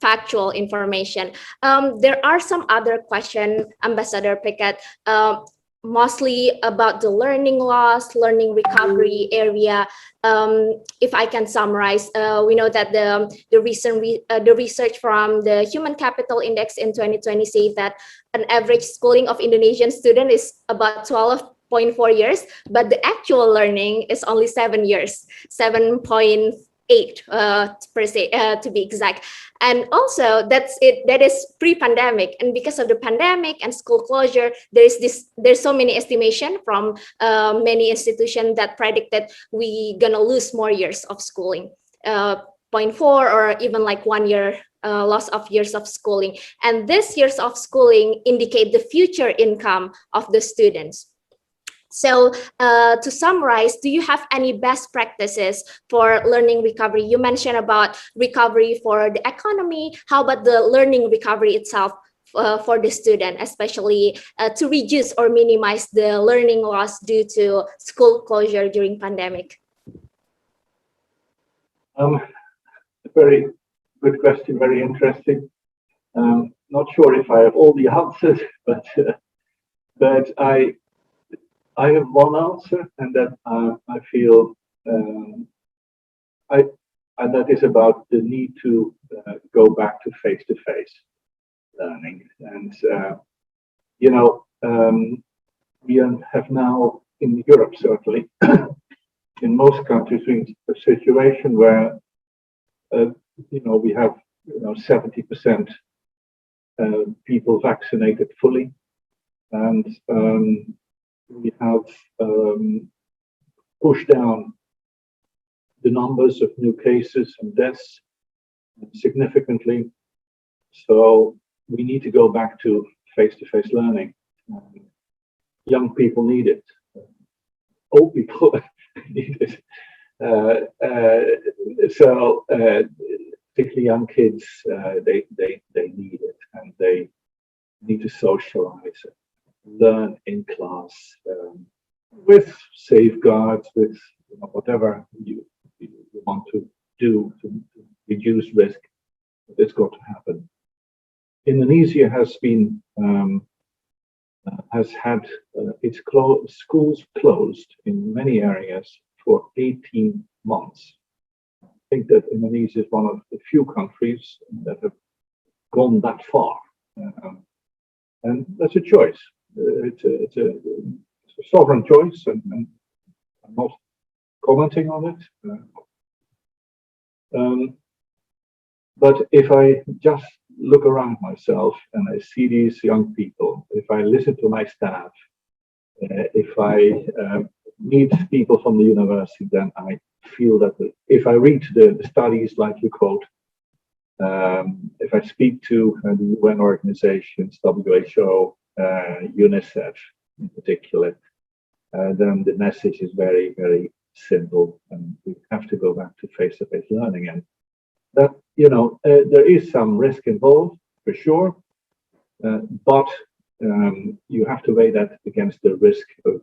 factual information. There are some other questions, Ambassador Piket, mostly about the learning loss, learning recovery area. If I can summarize, we know that the research from the Human Capital Index in 2020 say that an average schooling of Indonesian student is about 12.4 years, but the actual learning is only 7 years, 7.8 per se, to be exact. And also that is pre-pandemic, and because of the pandemic and school closure, there's so many estimation from many institutions that predicted we gonna lose more years of schooling, 0.4 or even like 1 year loss of years of schooling. And these years of schooling indicate the future income of the students. So to summarize, do you have any best practices for learning recovery? You mentioned about recovery for the economy. How about the learning recovery itself for the student, especially to reduce or minimize the learning loss due to school closure during pandemic? A very good question, very interesting. Not sure if I have all the answers, but I have one answer, and that I feel, and that is about the need to go back to face-to-face learning. And you know, we have now in Europe, certainly, in most countries, a situation where you know, we have 70% people vaccinated fully, and we have pushed down the numbers of new cases and deaths significantly. So we need to go back to face-to-face learning. Young people need it. Old people need it. So particularly young kids, they need it, and they need to socialize, learn in class with safeguards, with whatever you want to do to reduce risk. It's got to happen. Indonesia has been has had its schools closed in many areas for 18 months. I think that Indonesia is one of the few countries that have gone that far, and that's a choice. It's a sovereign choice, and I'm not commenting on it. But if I just look around myself and I see these young people, if I listen to my staff, if I meet people from the university, then I feel that if I read the studies like you quote, if I speak to the UN organizations, WHO, UNICEF in particular, then the message is very, very simple, and we have to go back to face-to-face learning. And that, there is some risk involved for sure, but you have to weigh that against the risk of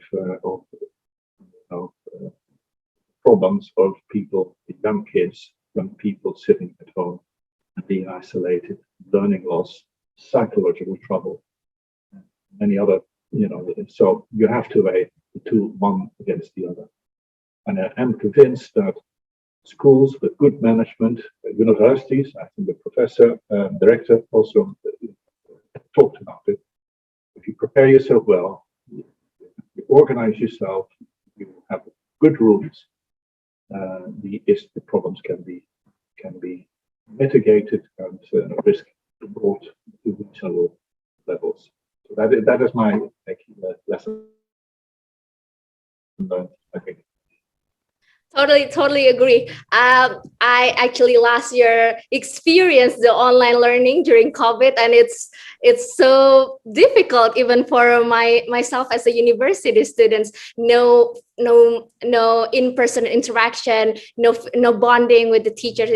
problems of people, young kids, young people sitting at home and being isolated, learning loss, psychological trouble, many other, so you have to weigh the two, one against the other. And I am convinced that schools with good management, universities, I think the professor, director also talked about it. If you prepare yourself well, you organize yourself, you have good rules, the problems can be mitigated and risk brought to reasonable levels. So that is my lesson learned, I think. Totally agree. I actually last year experienced the online learning during COVID, and it's so difficult even for myself as a university student. No in-person interaction, no bonding with the teachers.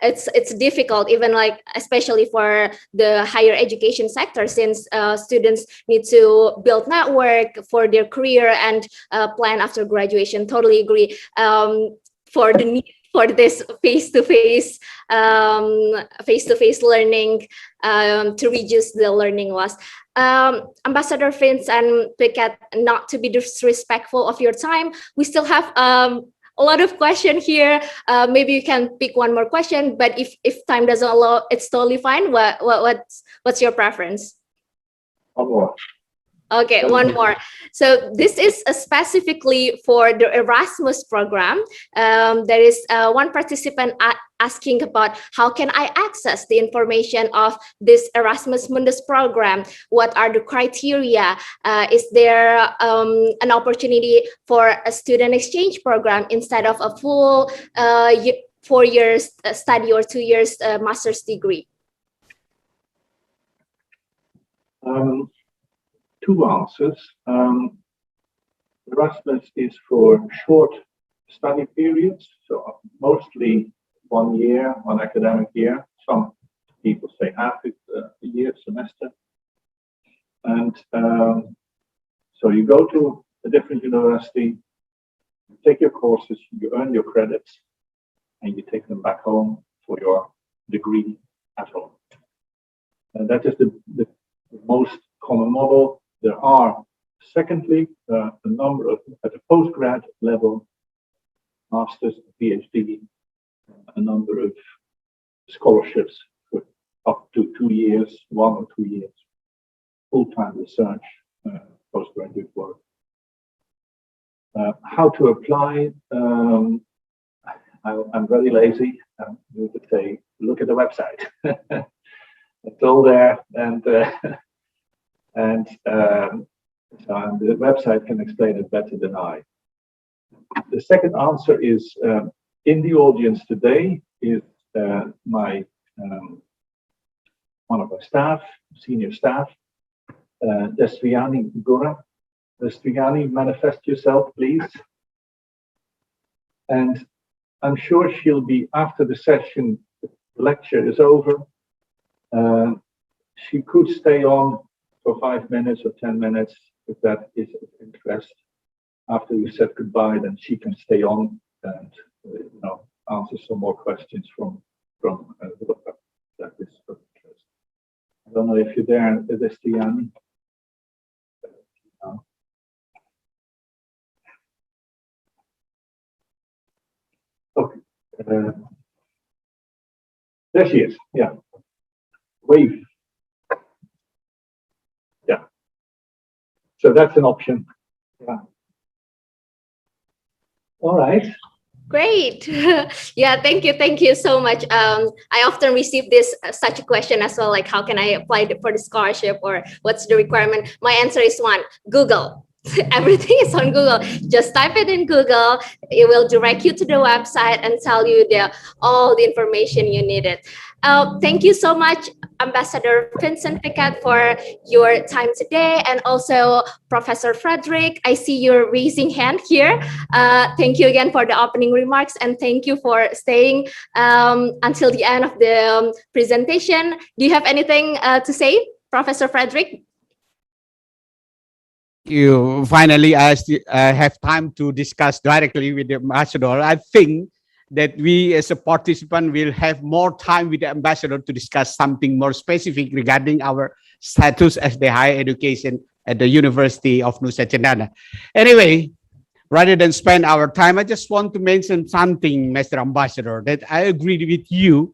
It's difficult, even like especially for the higher education sector, since students need to build network for their career and plan after graduation. Totally agree. For the need for this face-to-face learning to reduce the learning loss. Ambassador Vincent Piket, not to be disrespectful of your time, we still have a lot of questions here. Maybe you can pick one more question, but if time doesn't allow, it's totally fine. What's your preference? One more. Okay, one more. So this is specifically for the Erasmus program. There is one participant asking about how can I access the information of this Erasmus Mundus program? What are the criteria? Is there an opportunity for a student exchange program instead of a full 4 years study or 2 years master's degree? Two answers. Erasmus is for short study periods, so mostly 1 year, 1 academic year. Some people say half a year, semester. And so you go to a different university, you take your courses, you earn your credits, and you take them back home for your degree at home. And that is the most common model. There are, secondly, a number of, at the postgrad level, master's, PhD, a number of scholarships for up to 2 years, 1 or 2 years, full-time research, postgraduate work. How to apply? I'm very lazy. You could say, look at the website. It's all there, and the website can explain it better than I. The second answer is, in the audience today is my one of our staff, senior staff, Desviani Gura. Desviani, manifest yourself, please. And I'm sure she'll be, after the session, the lecture is over, she could stay on for 5 minutes or 10 minutes, if that is of interest. After we said goodbye, then she can stay on and answer some more questions from that is of interest. I don't know if you're there, Destiani. Okay. There she is. Yeah. Wave. Yeah. So that's an option. Yeah. All right. Great. Yeah, thank you so much. I often receive this such a question as well, like how can I apply for the scholarship or what's the requirement? My answer is one: Google. Everything is on Google. Just type it in Google. It will direct you to the website and tell you all the information you needed. Thank you so much, Ambassador Vincent Piket, for your time today, and also Professor Frederick. I see your raising hand here. Thank you again for the opening remarks, and thank you for staying until the end of the presentation. Do you have anything to say, Professor Frederick? You finally I have time to discuss directly with the ambassador. I think that we as a participant will have more time with the ambassador to discuss something more specific regarding our status as the higher education at the University of Nusa Cendana. Anyway, rather than spend our time, I just want to mention something, Mr. Ambassador, that I agree with you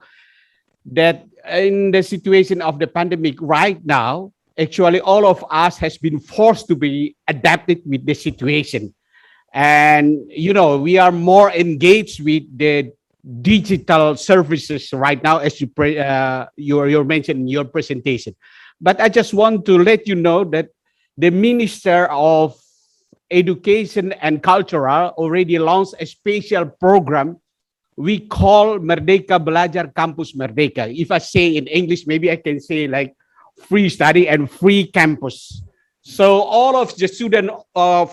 that in the situation of the pandemic right now, actually all of us has been forced to be adapted with the situation. And, we are more engaged with the digital services right now, as you're mentioning in your presentation. But I just want to let you know that the Minister of Education and Cultural already launched a special program we call Merdeka Belajar Campus Merdeka. If I say in English, maybe I can say like free study and free campus. So all of the students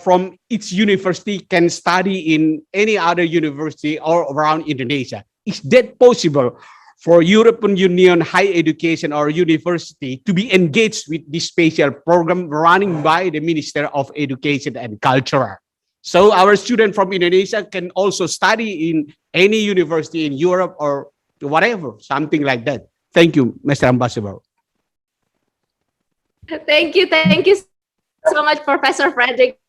from each university can study in any other university all around Indonesia. Is that possible for European Union higher education or university to be engaged with this special program running by the Minister of Education and Culture? So our students from Indonesia can also study in any university in Europe or whatever, something like that. Thank you, Mr. Ambassador. Thank you so much, Professor Frederick.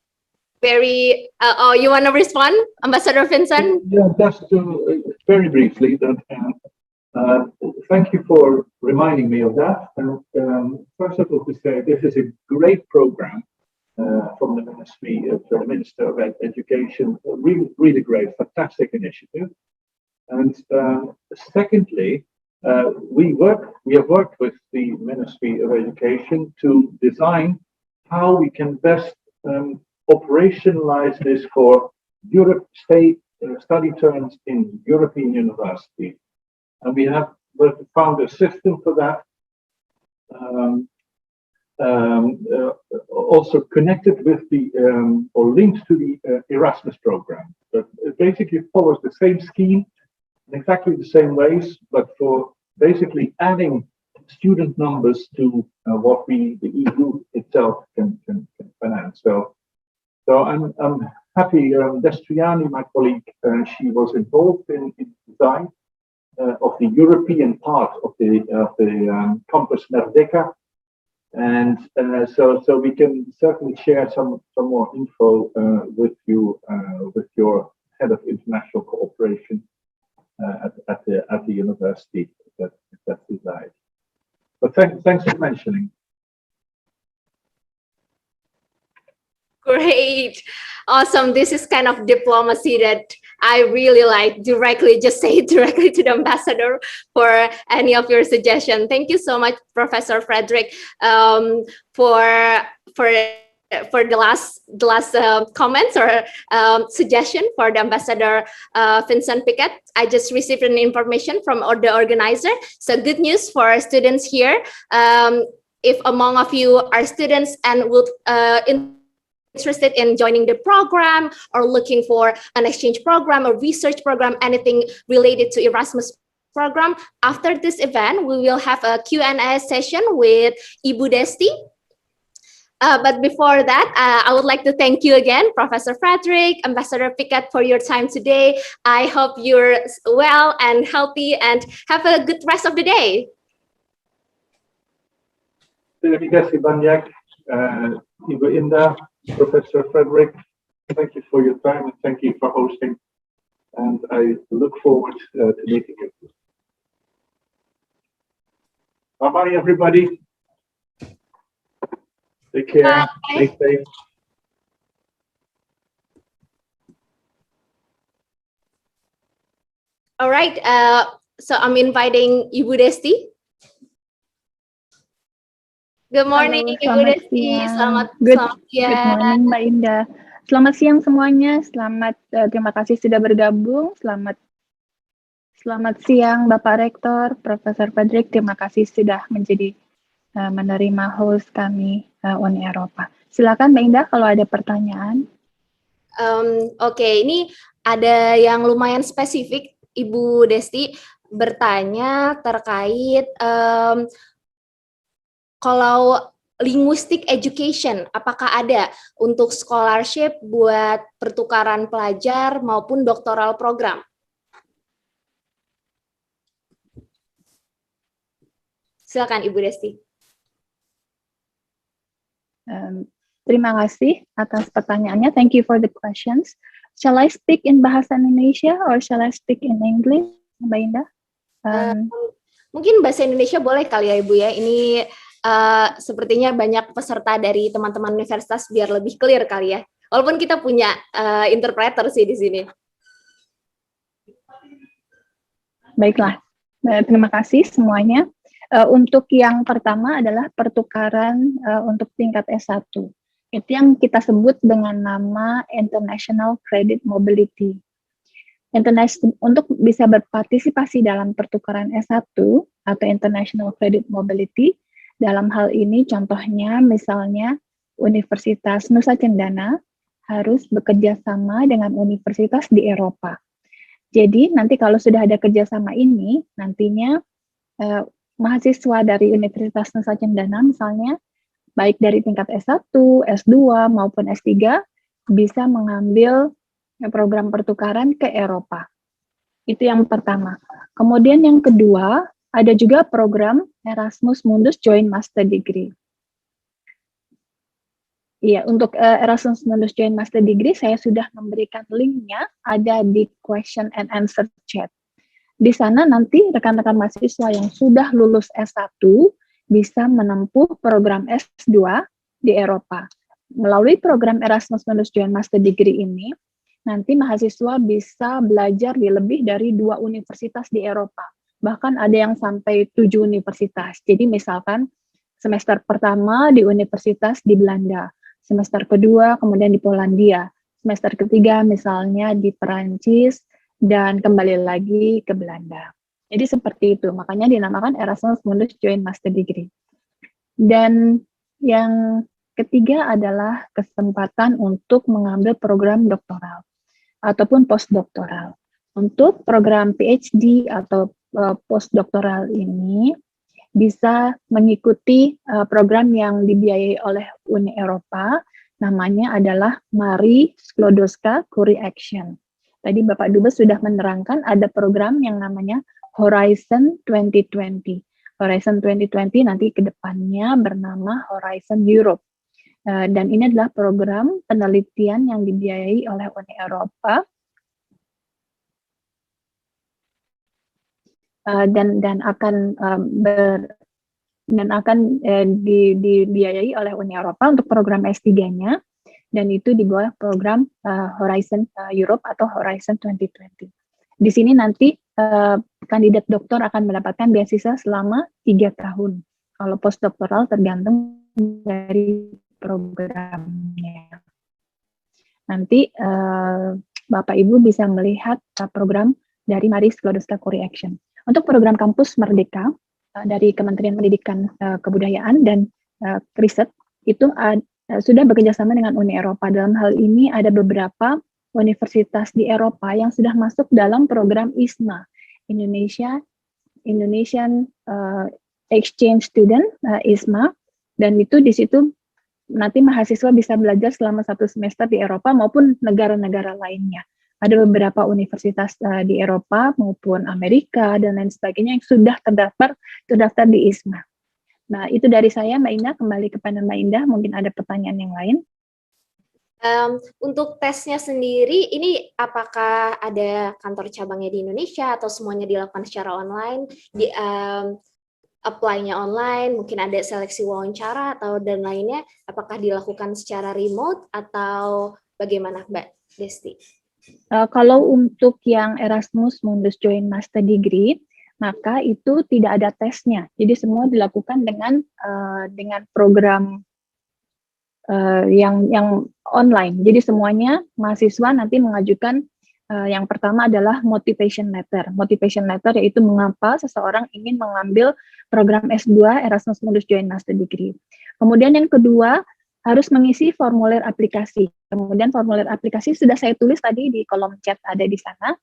Very, you want to respond, Ambassador Vincent? Yeah, just to very briefly, thank you for reminding me of that. First of all, to say this is a great program from the Minister of Education. Really great, fantastic initiative. And secondly, we have worked with the Ministry of Education to design how we can best operationalize this for Europe study terms in European universities. And we have found a system for that. also connected with the or linked to the Erasmus program. But it basically follows the same scheme in exactly the same ways, but for basically adding student numbers to what the EU itself can finance. So I'm happy. Destriani, my colleague, she was involved in design of the European part of the Campus Merdeka, and so we can certainly share some more info with you with your head of international cooperation at the university if that's desired. But thanks for mentioning. Great. Awesome. This is kind of diplomacy that I really like. Directly, just say it directly to the ambassador for any of your suggestion. Thank you so much, Professor Frederick, for the last comments or suggestion for the Ambassador Vincent Piket. I just received an information from the organizer. So good news for students here. If among of you are students and would interested in joining the program or looking for an exchange program or research program, anything related to Erasmus program, after this event, we will have a Q&A session with Ibu Desti. But before that, I would like to thank you again, Professor Frederick, Ambassador Piket, for your time today. I hope you're well and healthy and have a good rest of the day. Terima kasih banyak, Ibu Indah, Professor Frederick. Thank you for your time and thank you for hosting. And I look forward to meeting you. Bye-bye, everybody. Take care. Stay safe. All right. So I'm inviting Ibu Desti. Good morning, Ibu Desti. Selamat siang. Good morning, Mbak Indah. Selamat siang semuanya. Terima kasih sudah bergabung. Selamat siang, Bapak Rektor, Profesor Frederick. Terima kasih sudah menerima host kami Uni Eropa. Silakan Mbak Indah kalau ada pertanyaan. Oke, ini ada yang lumayan spesifik. Ibu Desti bertanya terkait kalau linguistic education, apakah ada untuk scholarship buat pertukaran pelajar maupun doktoral program? Silakan Ibu Desti. Terima kasih atas pertanyaannya. Thank you for the questions. Shall I speak in bahasa Indonesia or shall I speak in English, Mbak Indah? Mungkin bahasa Indonesia boleh kali ya Ibu ya. Ini sepertinya banyak peserta dari teman-teman universitas biar lebih clear kali ya. Walaupun kita punya interpreter sih di sini. Baiklah, terima kasih semuanya. Untuk yang pertama adalah pertukaran untuk tingkat S1. Itu yang kita sebut dengan nama International Credit Mobility. Untuk bisa berpartisipasi dalam pertukaran S1 atau International Credit Mobility, dalam hal ini contohnya misalnya Universitas Nusa Cendana harus bekerja sama dengan universitas di Eropa. Jadi nanti kalau sudah ada kerjasama ini, nantinya mahasiswa dari Universitas Nusa Cendana misalnya, baik dari tingkat S1, S2 maupun S3, bisa mengambil program pertukaran ke Eropa. Itu yang pertama. Kemudian yang kedua, ada juga program Erasmus Mundus Joint Master Degree. Iya, untuk Erasmus Mundus Joint Master Degree, saya sudah memberikan linknya, ada di question and answer chat. Di sana nanti rekan-rekan mahasiswa yang sudah lulus S1 bisa menempuh program S2 di Eropa. Melalui program Erasmus Mundus Joint Master Degree ini, nanti mahasiswa bisa belajar di lebih dari 2 universitas di Eropa. Bahkan ada yang sampai 7 universitas. Jadi misalkan semester pertama di universitas di Belanda, semester kedua kemudian di Polandia, semester ketiga misalnya di Perancis, dan kembali lagi ke Belanda. Jadi seperti itu, makanya dinamakan Erasmus Mundus Joint Master Degree. Dan Yang ketiga adalah kesempatan untuk mengambil program doktoral ataupun postdoktoral. Untuk program PhD atau postdoktoral ini bisa mengikuti program yang dibiayai oleh Uni Eropa, namanya adalah Marie Sklodowska-Curie Action. Tadi Bapak Dubes sudah menerangkan ada program yang namanya Horizon 2020. Horizon 2020 nanti ke depannya bernama Horizon Europe. Dan ini adalah program penelitian yang dibiayai oleh Uni Eropa dan akan dibiayai oleh Uni Eropa untuk program S3-nya, dan itu di bawah program Horizon Europe atau Horizon 2020. Di sini nanti kandidat doktor akan mendapatkan beasiswa selama 3 tahun. Kalau postdoktoral tergantung dari programnya. Nanti Bapak Ibu bisa melihat program dari Marie Sklodowska-Curie Action. Untuk program kampus Merdeka dari Kementerian Pendidikan, Kebudayaan dan Riset itu sudah bekerjasama dengan Uni Eropa. Dalam hal ini ada beberapa universitas di Eropa yang sudah masuk dalam program ISMA, Indonesian Exchange Student, ISMA, dan itu di situ nanti mahasiswa bisa belajar selama 1 semester di Eropa maupun negara-negara lainnya. Ada beberapa universitas di Eropa maupun Amerika dan lain sebagainya yang sudah terdaftar di ISMA. Nah, itu dari saya, Mbak Indah. Kembali kepada Mbak Indah, mungkin ada pertanyaan yang lain. Untuk tesnya sendiri, ini apakah ada kantor cabangnya di Indonesia atau semuanya dilakukan secara online? Apply-nya online, mungkin ada seleksi wawancara atau dan lainnya, apakah dilakukan secara remote atau bagaimana, Mbak Desti? Kalau untuk yang Erasmus Mundus Joint Master Degree, maka itu tidak ada tesnya. Jadi semua dilakukan dengan program yang online. Jadi semuanya mahasiswa nanti mengajukan yang pertama adalah motivation letter. Motivation letter yaitu mengapa seseorang ingin mengambil program S2 Erasmus Mundus Joint Master Degree. Kemudian yang kedua, harus mengisi formulir aplikasi. Kemudian formulir aplikasi sudah saya tulis tadi di kolom chat, ada di sana,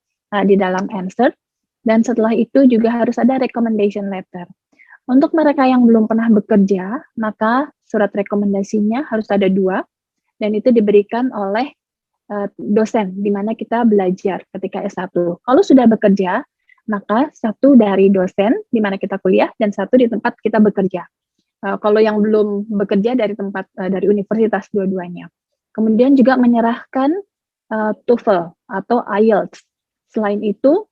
di dalam answer. Dan setelah itu juga harus ada recommendation letter. Untuk mereka yang belum pernah bekerja, maka surat rekomendasinya harus ada 2, dan itu diberikan oleh dosen, di mana kita belajar ketika S1. Kalau sudah bekerja, maka 1 dari dosen, di mana kita kuliah, dan 1 di tempat kita bekerja. Kalau yang belum bekerja dari dari universitas dua-duanya. Kemudian juga menyerahkan TOEFL atau IELTS. Selain itu,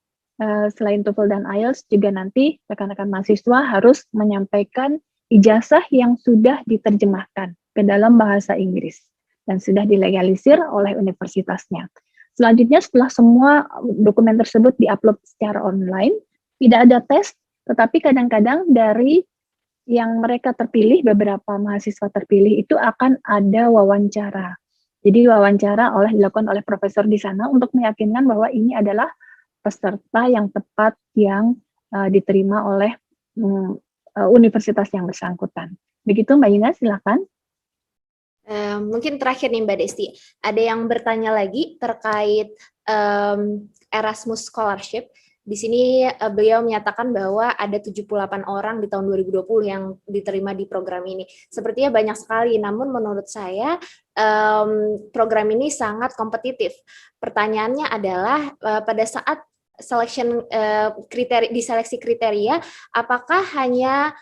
selain TOEFL dan IELTS, juga nanti rekan-rekan mahasiswa harus menyampaikan ijazah yang sudah diterjemahkan ke dalam bahasa Inggris dan sudah dilegalisir oleh universitasnya. Selanjutnya, setelah semua dokumen tersebut diupload secara online, tidak ada tes, tetapi kadang-kadang dari yang mereka terpilih, beberapa mahasiswa terpilih itu akan ada wawancara. Jadi wawancara dilakukan oleh profesor di sana untuk meyakinkan bahwa ini adalah peserta yang tepat yang diterima oleh universitas yang bersangkutan. Begitu Mbak Ina, silakan. Mungkin terakhir nih Mbak Desti, ada yang bertanya lagi terkait Erasmus Scholarship. Di sini beliau menyatakan bahwa ada 78 orang di tahun 2020 yang diterima di program ini. Sepertinya banyak sekali, namun menurut saya program ini sangat kompetitif. Pertanyaannya adalah pada saat diseleksi kriteria, apakah hanya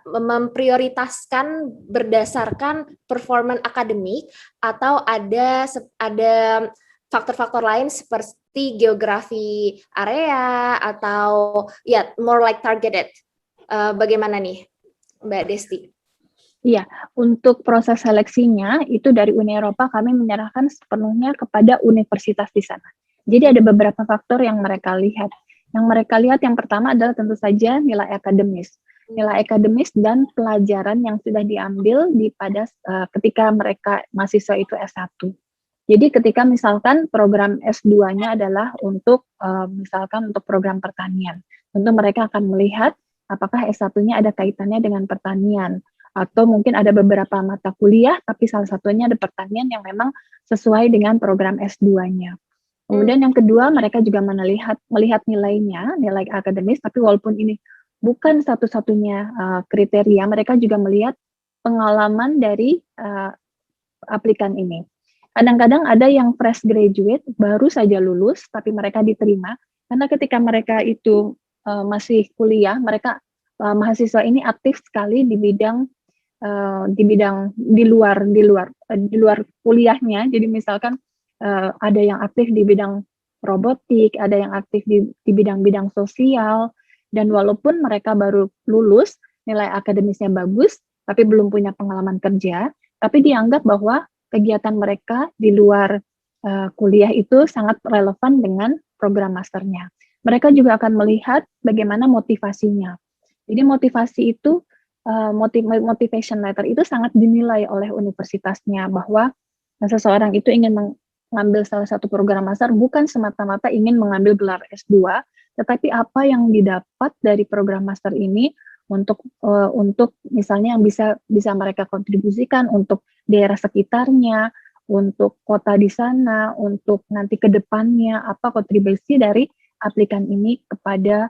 memprioritaskan berdasarkan performan akademik atau ada faktor-faktor lain seperti geografi area atau ya more like targeted. Bagaimana nih Mbak Desti? Iya, untuk proses seleksinya itu dari Uni Eropa kami menyerahkan sepenuhnya kepada universitas di sana. Jadi ada beberapa faktor yang mereka lihat. Yang mereka lihat yang pertama adalah tentu saja nilai akademis. Nilai akademis dan pelajaran yang sudah diambil ketika mereka mahasiswa itu S1. Jadi ketika misalkan program S2-nya adalah untuk misalkan untuk program pertanian, tentu mereka akan melihat apakah S1-nya ada kaitannya dengan pertanian, atau mungkin ada beberapa mata kuliah, tapi salah satunya ada pertanian yang memang sesuai dengan program S2-nya. Kemudian yang kedua, mereka juga melihat nilainya, nilai akademis, tapi walaupun ini bukan satu-satunya kriteria, mereka juga melihat pengalaman dari aplikan ini. Kadang-kadang ada yang fresh graduate, baru saja lulus, tapi mereka diterima, karena ketika mereka itu masih kuliah, mereka mahasiswa ini aktif sekali di bidang di luar kuliahnya. Jadi misalkan ada yang aktif di bidang robotik, ada yang aktif di bidang-bidang sosial, dan walaupun mereka baru lulus, nilai akademisnya bagus, tapi belum punya pengalaman kerja, tapi dianggap bahwa kegiatan mereka di luar kuliah itu sangat relevan dengan program masternya. Mereka juga akan melihat bagaimana motivasinya. Jadi motivasi itu, motivation letter itu sangat dinilai oleh universitasnya, bahwa seseorang itu ingin mengambil salah satu program master bukan semata-mata ingin mengambil gelar S2, tetapi apa yang didapat dari program master ini untuk misalnya yang bisa mereka kontribusikan untuk daerah sekitarnya, untuk kota di sana, untuk nanti ke depannya apa kontribusi dari aplikan ini kepada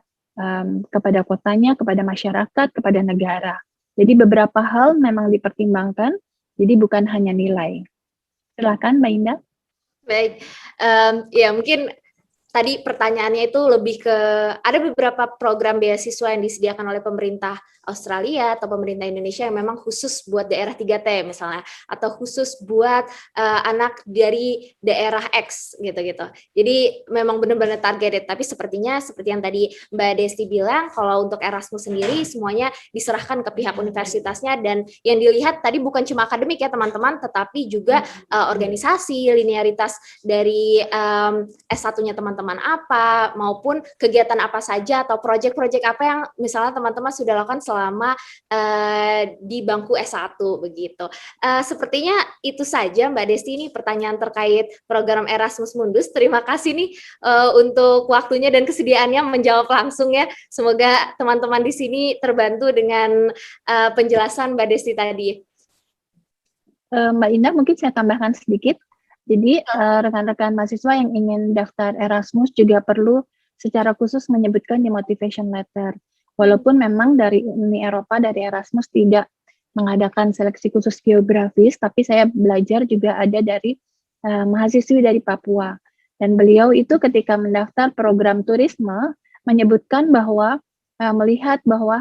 kotanya, kepada masyarakat, kepada negara. Jadi beberapa hal memang dipertimbangkan, jadi bukan hanya nilai. Silakan Mbak Indah. Baik, ya mungkin tadi pertanyaannya itu lebih ke ada beberapa program beasiswa yang disediakan oleh pemerintah Australia atau pemerintah Indonesia yang memang khusus buat daerah 3T misalnya, atau khusus buat anak dari daerah X gitu-gitu. Jadi memang benar-benar targeted, tapi sepertinya seperti yang tadi Mbak Desti bilang, kalau untuk Erasmus sendiri semuanya diserahkan ke pihak universitasnya, dan yang dilihat tadi bukan cuma akademik ya teman-teman, tetapi juga organisasi, linearitas dari S1-nya teman-teman apa, maupun kegiatan apa saja atau proyek-proyek apa yang misalnya teman-teman sudah lakukan selama di bangku S1 begitu. Sepertinya itu saja Mbak Desti, ini pertanyaan terkait program Erasmus Mundus. Terima kasih nih untuk waktunya dan kesediaannya menjawab langsung ya. Semoga teman-teman di sini terbantu dengan penjelasan Mbak Desti tadi. Mbak Indah, mungkin saya tambahkan sedikit. Jadi rekan-rekan mahasiswa yang ingin daftar Erasmus juga perlu secara khusus menyebutkan di motivation letter. Walaupun memang dari Uni Eropa, dari Erasmus tidak mengadakan seleksi khusus geografis, tapi saya belajar juga ada dari mahasiswi dari Papua. Dan beliau itu ketika mendaftar program turisme menyebutkan bahwa melihat bahwa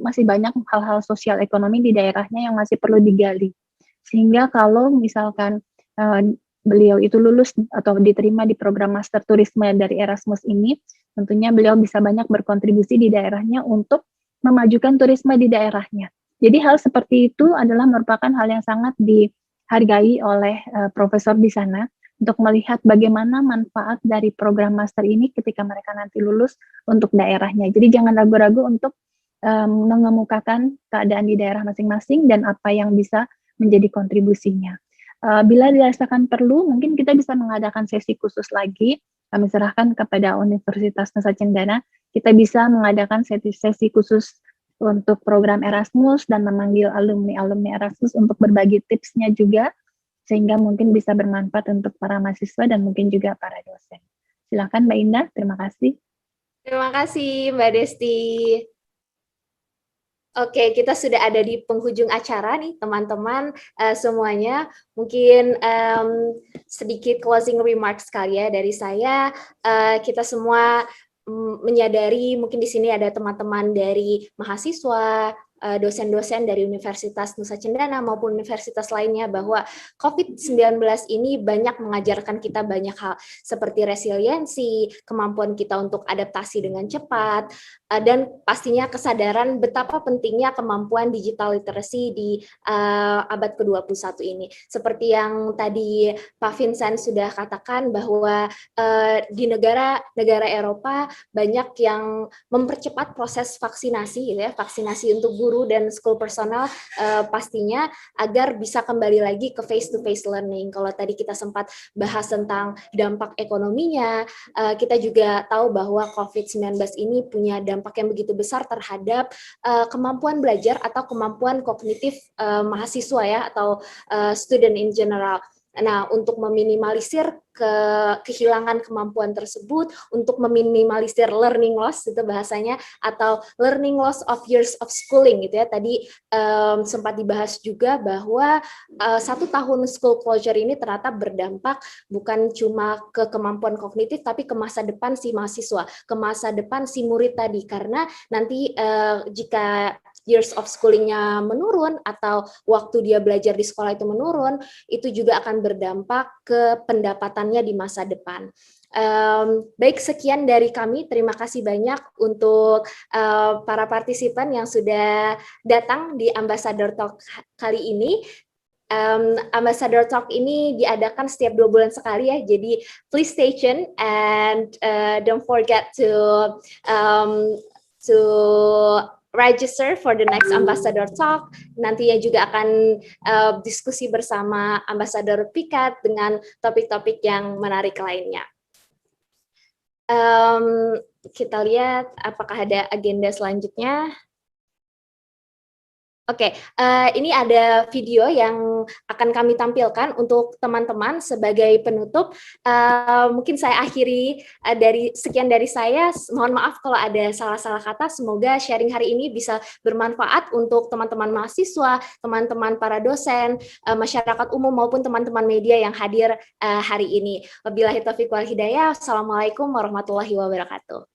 masih banyak hal-hal sosial ekonomi di daerahnya yang masih perlu digali. Sehingga kalau misalkan beliau itu lulus atau diterima di program master turisme dari Erasmus ini, tentunya beliau bisa banyak berkontribusi di daerahnya untuk memajukan turisme di daerahnya. Jadi hal seperti itu adalah merupakan hal yang sangat dihargai oleh profesor di sana untuk melihat bagaimana manfaat dari program master ini ketika mereka nanti lulus untuk daerahnya. Jadi jangan ragu-ragu untuk mengemukakan keadaan di daerah masing-masing dan apa yang bisa menjadi kontribusinya. Bila dirasakan perlu, mungkin kita bisa mengadakan sesi khusus lagi. Kami serahkan kepada Universitas Nusa Cendana. Kita bisa mengadakan sesi khusus untuk program Erasmus dan memanggil alumni Erasmus untuk berbagi tipsnya juga, sehingga mungkin bisa bermanfaat untuk para mahasiswa dan mungkin juga para dosen. Silakan Mbak Indah, terima kasih. Terima kasih Mbak Desti. Oke, kita sudah ada di penghujung acara nih teman-teman semuanya. Mungkin sedikit closing remarks kali ya dari saya. Kita semua menyadari mungkin di sini ada teman-teman dari mahasiswa, dosen-dosen dari Universitas Nusa Cendana maupun universitas lainnya, bahwa COVID-19 ini banyak mengajarkan kita banyak hal seperti resiliensi, kemampuan kita untuk adaptasi dengan cepat, dan pastinya kesadaran betapa pentingnya kemampuan digital literacy di abad ke-21 ini. Seperti yang tadi Pak Vincent sudah katakan, bahwa di negara Eropa banyak yang mempercepat proses vaksinasi, gitu ya, vaksinasi untuk guru guru dan school personal pastinya agar bisa kembali lagi ke face-to-face learning. Kalau tadi kita sempat bahas tentang dampak ekonominya, kita juga tahu bahwa COVID-19 ini punya dampak yang begitu besar terhadap kemampuan belajar atau kemampuan kognitif mahasiswa ya, atau student in general. Nah, untuk meminimalisir kehilangan kemampuan tersebut, untuk meminimalisir learning loss itu bahasanya, atau learning loss of years of schooling gitu ya. Tadi sempat dibahas juga bahwa 1 tahun school closure ini ternyata berdampak bukan cuma ke kemampuan kognitif, tapi ke masa depan si mahasiswa, ke masa depan si murid tadi. Karena nanti jika years of schoolingnya menurun atau waktu dia belajar di sekolah itu menurun, itu juga akan berdampak ke pendapatannya di masa depan. Baik, sekian dari kami. Terima kasih banyak untuk para partisipan yang sudah datang di Ambassador Talk kali ini. Ambassador Talk ini diadakan setiap 2 bulan sekali ya, jadi please stay tuned and don't forget to register for the next Ambassador Talk. Nantinya juga akan diskusi bersama Ambassador Piket dengan topik-topik yang menarik lainnya. Kita lihat apakah ada agenda selanjutnya. Oke, ini ada video yang akan kami tampilkan untuk teman-teman sebagai penutup. Mungkin saya akhiri sekian dari saya. Mohon maaf kalau ada salah-salah kata. Semoga sharing hari ini bisa bermanfaat untuk teman-teman mahasiswa, teman-teman para dosen, masyarakat umum maupun teman-teman media yang hadir hari ini. Wabillahi taufiq wal hidayah. Assalamualaikum warahmatullahi wabarakatuh.